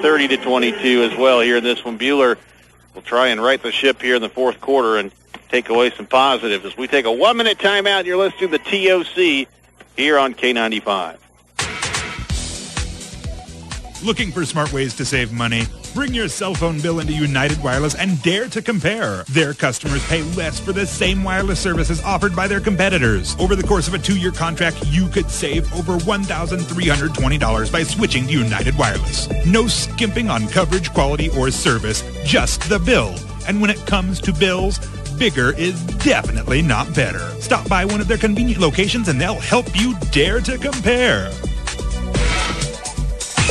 30-22 as well here in this one. Buhler will try and right the ship here in the fourth quarter and take away some positives as we take a 1-minute timeout. You're listening to the TOC here on K95. Looking for smart ways to save money? Bring your cell phone bill into United Wireless and dare to compare. Their customers pay less for the same wireless services offered by their competitors. Over the course of a 2-year contract, you could save over $1,320 by switching to United Wireless. No skimping on coverage, quality, or service, just the bill. And when it comes to bills, bigger is definitely not better. Stop by one of their convenient locations and they'll help you dare to compare.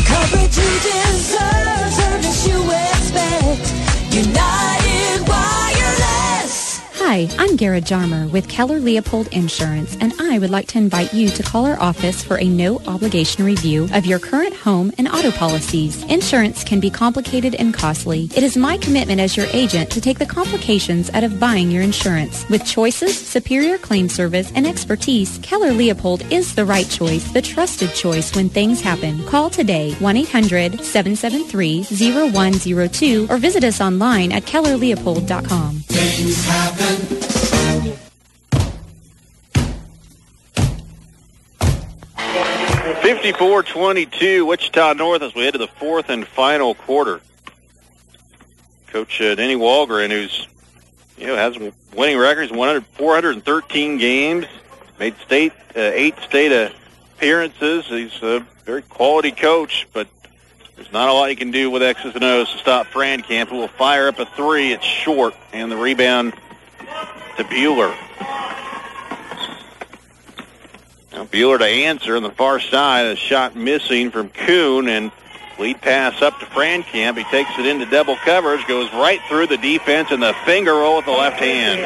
Coverage you deserve, service you expect. United Wireless. Hi, I'm Gara Jarmer with Keller Leopold Insurance, and I would like to invite you to call our office for a no-obligation review of your current home and auto policies. Insurance can be complicated and costly. It is my commitment as your agent to take the complications out of buying your insurance. With choices, superior claim service, and expertise, Keller Leopold is the right choice, the trusted choice when things happen. Call today, 1-800-773-0102, or visit us online at kellerleopold.com. Things happen. 54-22, Wichita North as we head to the fourth and final quarter. Coach Denny Walgren, who's has winning records, 413 games, made 8 state appearances. He's a very quality coach, but there's not a lot you can do with X's and O's to stop Frankamp, who will fire up a 3. It's short, and the rebound to Buhler. Now Buhler to answer on the far side. A shot missing from Kuhn, and lead pass up to Frankamp. He takes it into double coverage, goes right through the defense, and the finger roll with the left hand.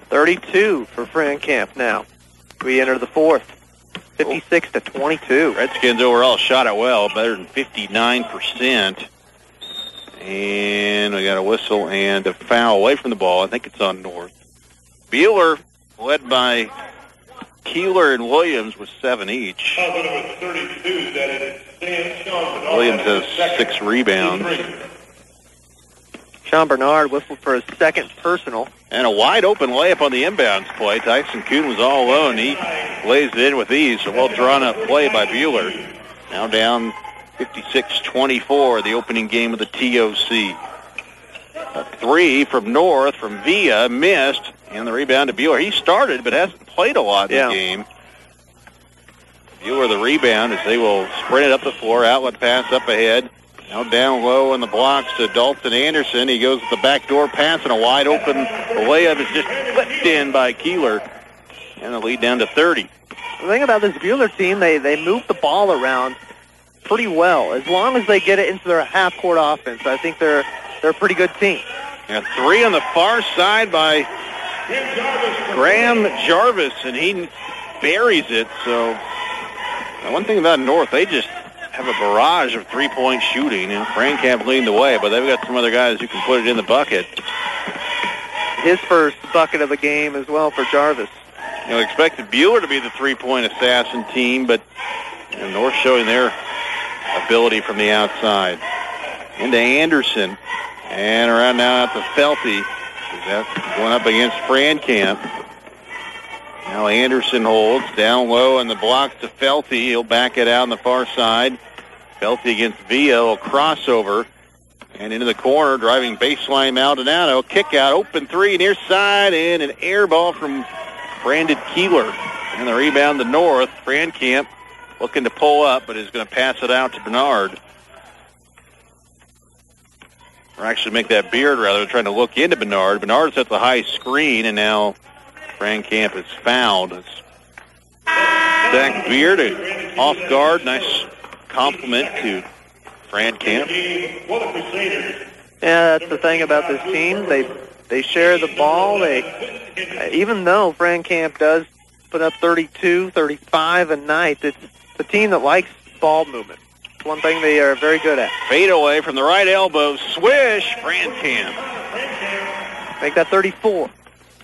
32 for Frankamp now. We enter the fourth. 56-22. Redskins overall shot it well, better than 59%. And we got a whistle and a foul away from the ball. I think it's on North. Buhler led by Keeler and Williams with 7 each. Williams has 6 rebounds. Sean Bernard whistled for his second personal. And a wide open layup on the inbounds play. Tyson Kuhn was all alone. He lays it in with ease. A well drawn up play by Buhler. Now down 56-24, the opening game of the TOC. A 3 from North from Villa, missed, and the rebound to Buhler. He started but hasn't played a lot in the game. Buhler the rebound as they will sprint it up the floor, outlet pass up ahead. Now down low in the blocks to Dalton Anderson. He goes with the backdoor pass and a wide open layup is just flipped in by Keeler. And the lead down to 30. The thing about this Buhler team, they move the ball around pretty well. As long as they get it into their half-court offense, I think they're a pretty good team. And a 3 on the far side by Graham Jarvis, and he buries it. So one thing about North, they just have a barrage of three-point shooting, and Frankamp leading the way, but they've got some other guys who can put it in the bucket. His first bucket of the game as well for Jarvis. Expected Buhler to be the three-point assassin team, but And North showing their ability from the outside. Into Anderson. And around now out to Felty. That's going up against Frankamp. Now Anderson holds down low and the blocks to Felty. He'll back it out on the far side. Felty against Villa. A crossover. And into the corner, driving baseline Maldonado. Kick out, open three, near side, and an air ball from Brandon Keeler. And the rebound to North. Frankamp looking to pull up, but is going to pass it out to Bernard. Or actually make that Beard, rather, trying to look into Bernard. Bernard sets a high screen, and now Frankamp is fouled. It's Zach Beard off guard. Nice compliment to Frankamp. Yeah, that's the thing about this team. They share the ball. Even though Frankamp does put up 32, 35 a night, it's a team that likes ball movement. It's one thing they are very good at. Fade away from the right elbow. Swish, Frankamp. Make that 34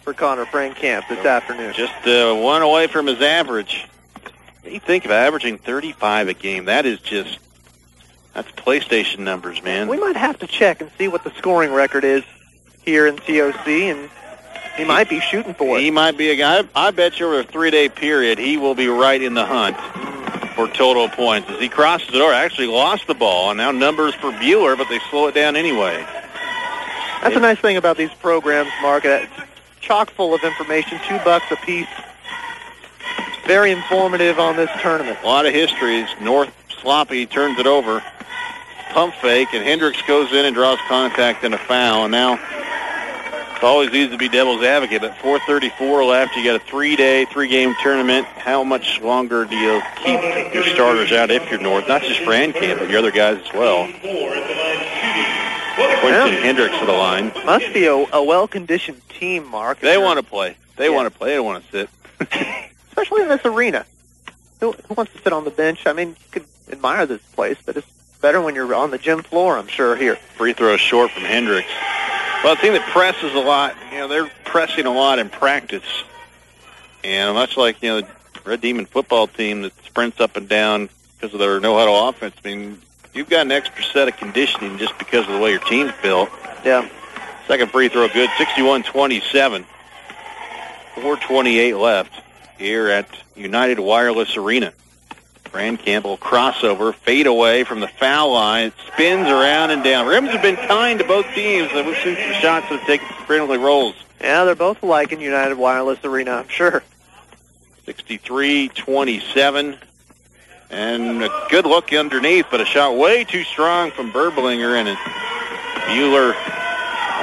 for Connor Frankamp this afternoon. Just one away from his average. You think of averaging 35 a game. That's PlayStation numbers, man. We might have to check and see what the scoring record is here in TOC, and he might be shooting for it. He might be a guy. I bet you over a 3-day period, he will be right in the hunt for total points. As he crosses the door, actually lost the ball, and now numbers for Buhler, but they slow it down anyway. That's a nice thing about these programs, Mark. It's chock full of information, $2 a piece. Very informative on this tournament. A lot of histories. North sloppy, turns it over. Pump fake, and Hendricks goes in and draws contact and a foul. And now it's always easy to be devil's advocate, but 4:34 left. You got a 3-game tournament. How much longer do you keep your starters out if you're North? Not just Frankamp, but your other guys as well. Quinton Hendricks to the line. Must be a well-conditioned team, Mark. They want to play. They want to play. They don't want to sit. Especially in this arena. Who wants to sit on the bench? I mean, you could admire this place, but it's better when you're on the gym floor, I'm sure, here. Free throw short from Hendricks. Well, a team that presses a lot, they're pressing a lot in practice. And much like, the Red Demon football team that sprints up and down because of their no-huddle offense, I mean, you've got an extra set of conditioning just because of the way your team's built. Yeah. Second free throw good, 61-27. 4:28 left here at United Wireless Arena. Frankamp will crossover, fade away from the foul line. It spins around and down. Rims have been kind to both teams. We've seen some shots that have taken friendly rolls. Yeah, they're both alike in United Wireless Arena, I'm sure. 63-27. And a good look underneath, but a shot way too strong from Berblinger, and Buhler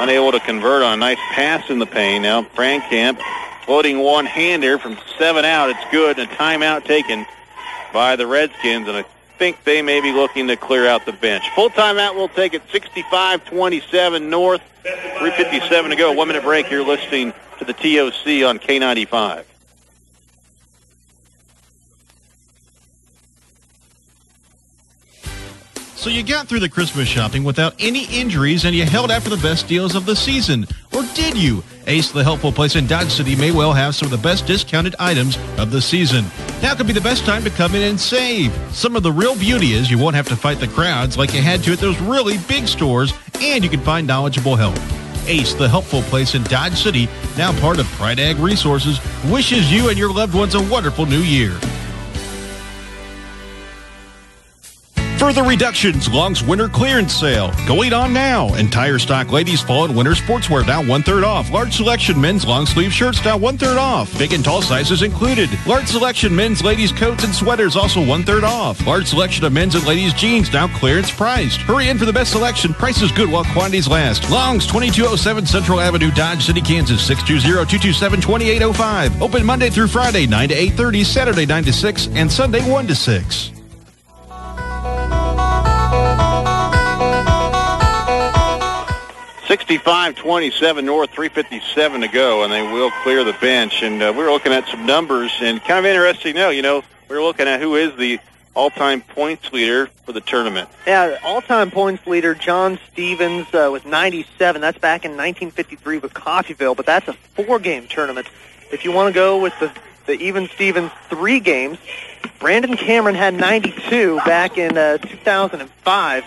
unable to convert on a nice pass in the paint. Now Frankamp floating one-hander from 7 out. It's good, and a timeout taken by the Redskins, and I think they may be looking to clear out the bench. Full timeout will take it, 65-27 North, 3:57 to go. 1 minute break. You're listening to the TOC on K95. So you got through the Christmas shopping without any injuries, and you held out for the best deals of the season. Or did you? Ace, the helpful place in Dodge City, may well have some of the best discounted items of the season. Now could be the best time to come in and save. Some of the real beauty is you won't have to fight the crowds like you had to at those really big stores, and you can find knowledgeable help. Ace, the helpful place in Dodge City, now part of Pride Ag Resources, wishes you and your loved ones a wonderful new year. Further reductions, Long's winter clearance sale going on now. Entire stock ladies fall and winter sportswear now 1/3 off. Large selection men's long sleeve shirts now 1/3 off. Big and tall sizes included. Large selection men's ladies coats and sweaters also 1/3 off. Large selection of men's and ladies jeans now clearance priced. Hurry in for the best selection. Price is good while quantities last. Long's 2207 Central Avenue, Dodge City, Kansas 620-227-2805. Open Monday through Friday 9 to 8:30, Saturday 9 to 6, and Sunday 1 to 6. 65-27 North, 3:57 to go, and they will clear the bench. And we're looking at some numbers, and kind of interesting to know, we're looking at who is the all-time points leader for the tournament. Yeah, all-time points leader, John Stevens, with 97. That's back in 1953 with Coffeyville, but that's a 4-game tournament. If you want to go with the the Even Stevens 3 games. Brandon Cameron had 92 back in 2005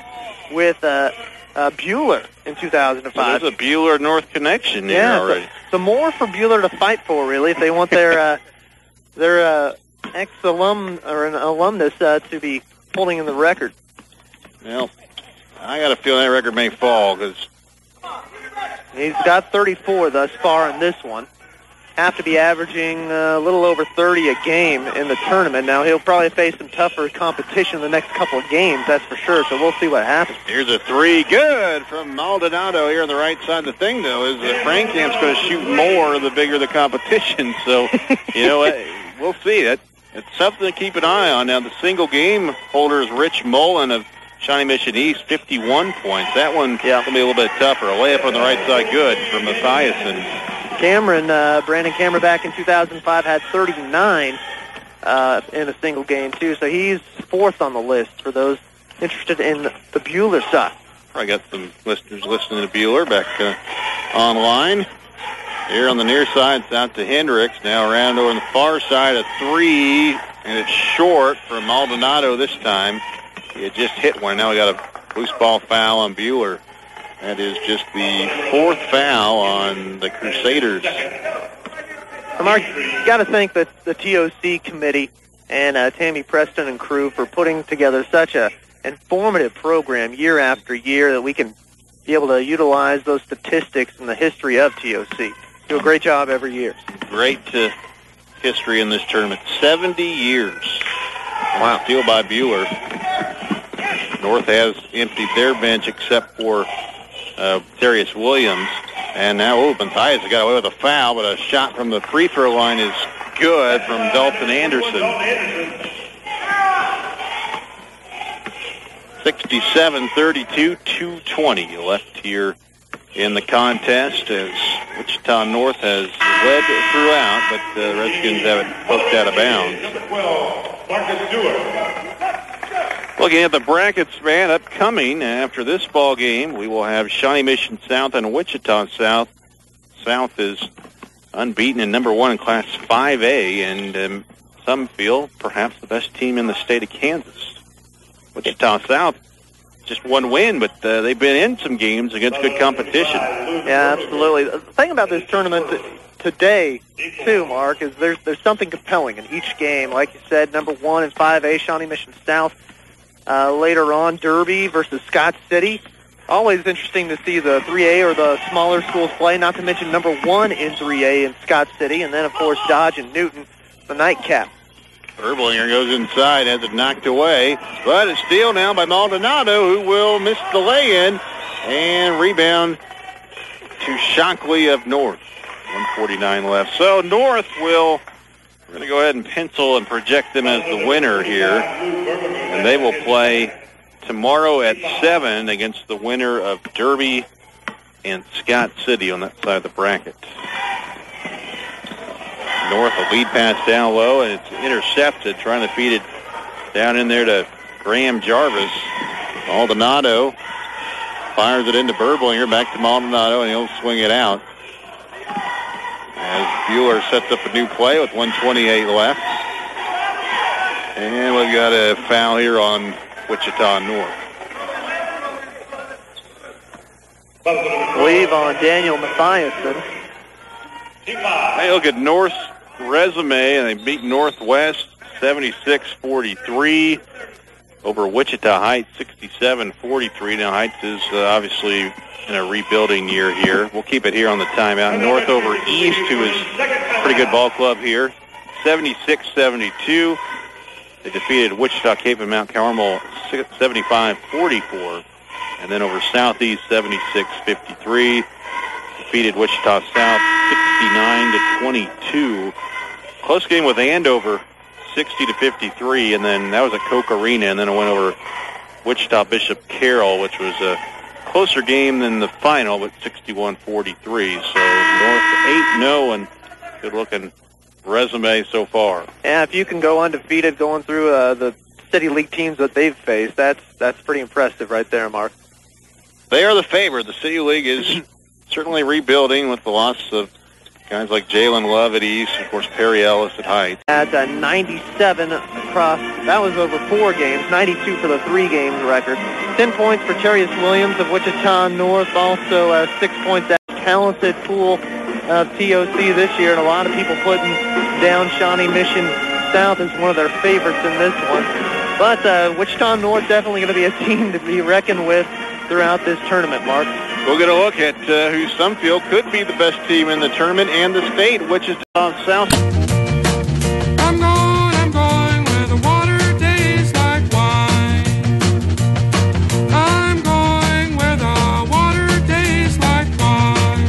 with Buhler in 2005. So there's a Buhler-North connection here already. So more for Buhler to fight for, really, if they want their ex-alum or an alumnus to be holding in the record. Well, I got a feeling that record may fall because he's got 34 thus far in this one. Have to be averaging a little over 30 a game in the tournament. Now, he'll probably face some tougher competition in the next couple of games, that's for sure, so we'll see what happens. Here's a 3. Good from Maldonado here on the right side. The thing, though, is that Frankamp's going to shoot more the bigger the competition. So, you know what? We'll see. It's something to keep an eye on. Now, the single game holder is Rich Mullen of Shawnee Mission East, 51 points. That one going to be a little bit tougher. A layup on the right side, good from Mathiasen. Brandon Cameron back in 2005 had 39 in a single game, too. So he's 4th on the list for those interested in the Buhler side. I got some listeners listening to Buhler back online. Here on the near side, it's out to Hendricks. Now around over on the far side, a 3, and it's short for Maldonado this time. He had just hit one. Now we got a loose ball foul on Buhler. That is just the 4th foul on the Crusaders. Mark, you got to thank the TOC committee and Tammy Preston and crew for putting together such a informative program year after year that we can be able to utilize those statistics in the history of TOC. Do a great job every year. Great history in this tournament. 70 years. Wow. Steal by Buhler. North has emptied their bench except for Darius Williams. And now Mathias got away with a foul, but a shot from the free throw line is good from Dalton Anderson. 67-32, 2:20 left here in the contest as Wichita-North has led throughout, but the Redskins have it poked out of bounds. Looking at the brackets, man, upcoming after this ball game, we will have Shawnee Mission South and Wichita South. South is unbeaten and number 1 in Class 5A, and some feel perhaps the best team in the state of Kansas. Wichita South, just one win, but they've been in some games against good competition. Yeah, absolutely. The thing about this tournament today, too, Mark, is there's something compelling in each game. Like you said, number 1 in 5A, Shawnee Mission South. Later on, Derby versus Scott City. Always interesting to see the 3A or the smaller schools play, not to mention number 1 in 3A in Scott City. And then, of course, Dodge and Newton, the nightcap. Erblinger goes inside, has it knocked away, but it's steal now by Maldonado, who will miss the lay-in, and rebound to Shockley of North. 1:49 left. So North we're going to go ahead and pencil and project them as the winner here, and they will play tomorrow at 7 against the winner of Derby and Scott City on that side of the bracket. North, a lead pass down low, and it's intercepted, trying to feed it down in there to Graham Jarvis. Maldonado fires it into Berblinger, back to Maldonado, and he'll swing it out. As Buhler sets up a new play with 1:28 left. And we've got a foul here on Wichita North. Leave on Daniel Mathiasen. Hey, look at North's resume, and they beat Northwest 76-43 over Wichita Heights 67-43. Now Heights is obviously in a rebuilding year here. We'll keep it here on the timeout. North over East, who is a pretty good ball club here, 76-72. They defeated Wichita Cape and Mount Carmel 75-44. And then over Southeast 76-53. Defeated Wichita South 69-22. Close game with Andover 60-53, and then that was at Coke Arena, and then it went over Wichita Bishop Carroll, which was a closer game than the final, but 61-43. So North 8-0 and good-looking resume so far. Yeah, if you can go undefeated going through the City League teams that they've faced, that's pretty impressive right there, Mark. They are the favorite. The City League is certainly rebuilding with the loss of Guys like Jalen Love at East, of course, Perry Ellis at Heights. At 97 across, that was over 4 games, 92 for the 3 games record. 10 points for Terrius Williams of Wichita-North, also 6 points. That talented pool of TOC this year, and a lot of people putting down Shawnee Mission South as one of their favorites in this one. But Wichita-North definitely going to be a team to be reckoned with throughout this tournament, Mark. We'll get a look at who some feel could be the best team in the tournament and the state, Wichita South. I'm going where the water tastes like wine. I'm going where the water tastes like wine.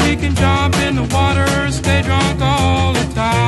We can jump in the water, stay drunk all the time.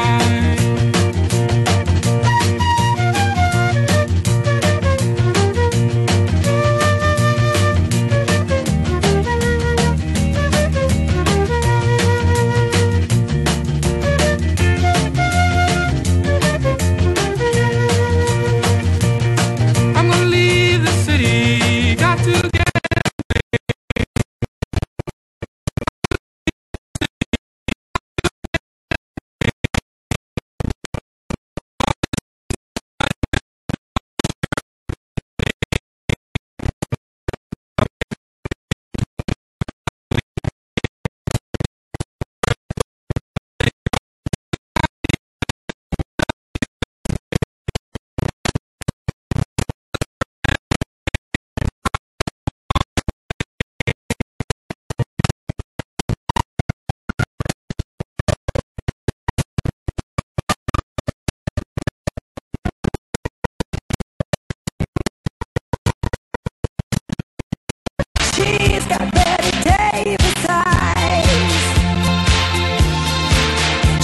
She's got Betty Davis eyes.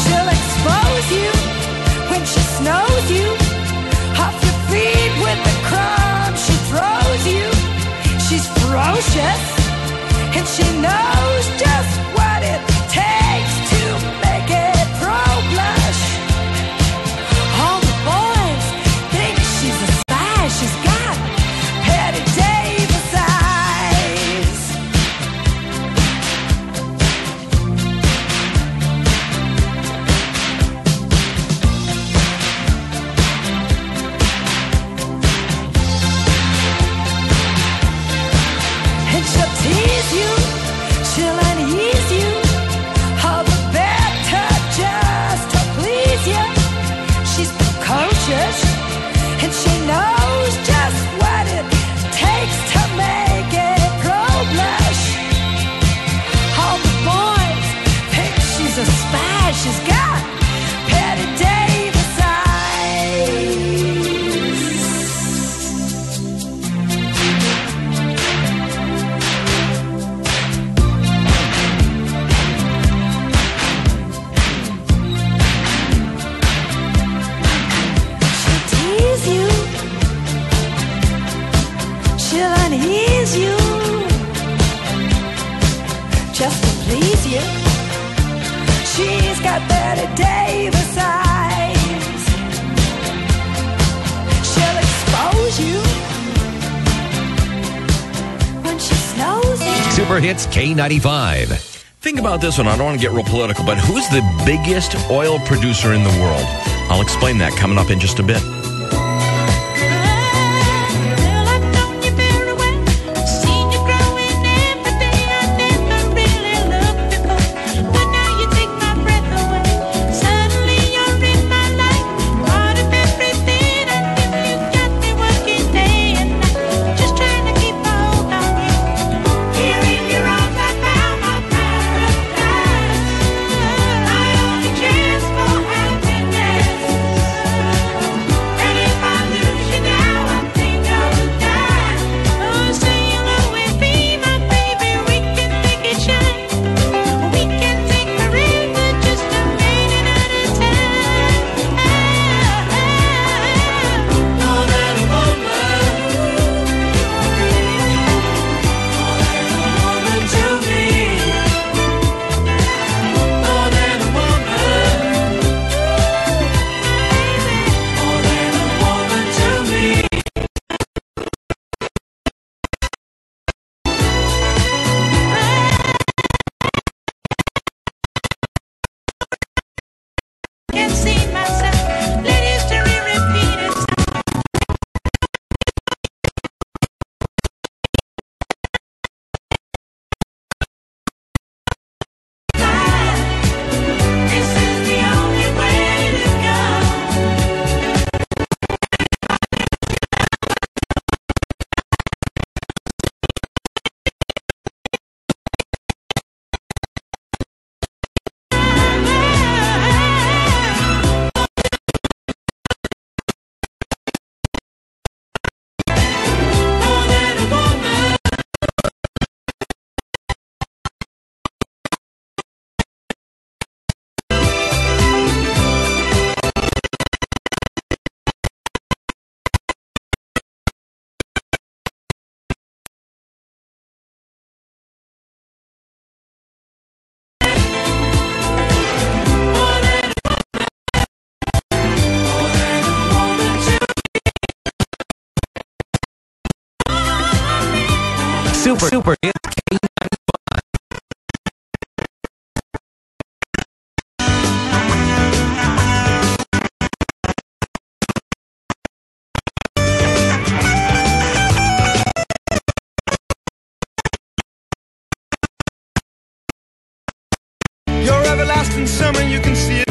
She'll expose you when she snows you off your feet with the crumbs she throws you. She's ferocious and she knows just what it takes to make it pro-blush. All the boys think she's a spy. She's got Betty Davis eyes. And she'll tease you, she'll unease you, all the better just to please you. She's precocious, and she knows just what it takes to make it pro-blush. All the boys think she's a spy. She's got Betty Davis eyes. She'll tease you, she'll unease you, just to please you. She's got Betty Davis eyes. She'll expose you when she snows you. Super Hits K95. Think about this one. I don't want to get real political, but who's the biggest oil producer in the world? I'll explain that coming up in just a bit. Happiness. Super Hits K95. Your everlasting summer, you can see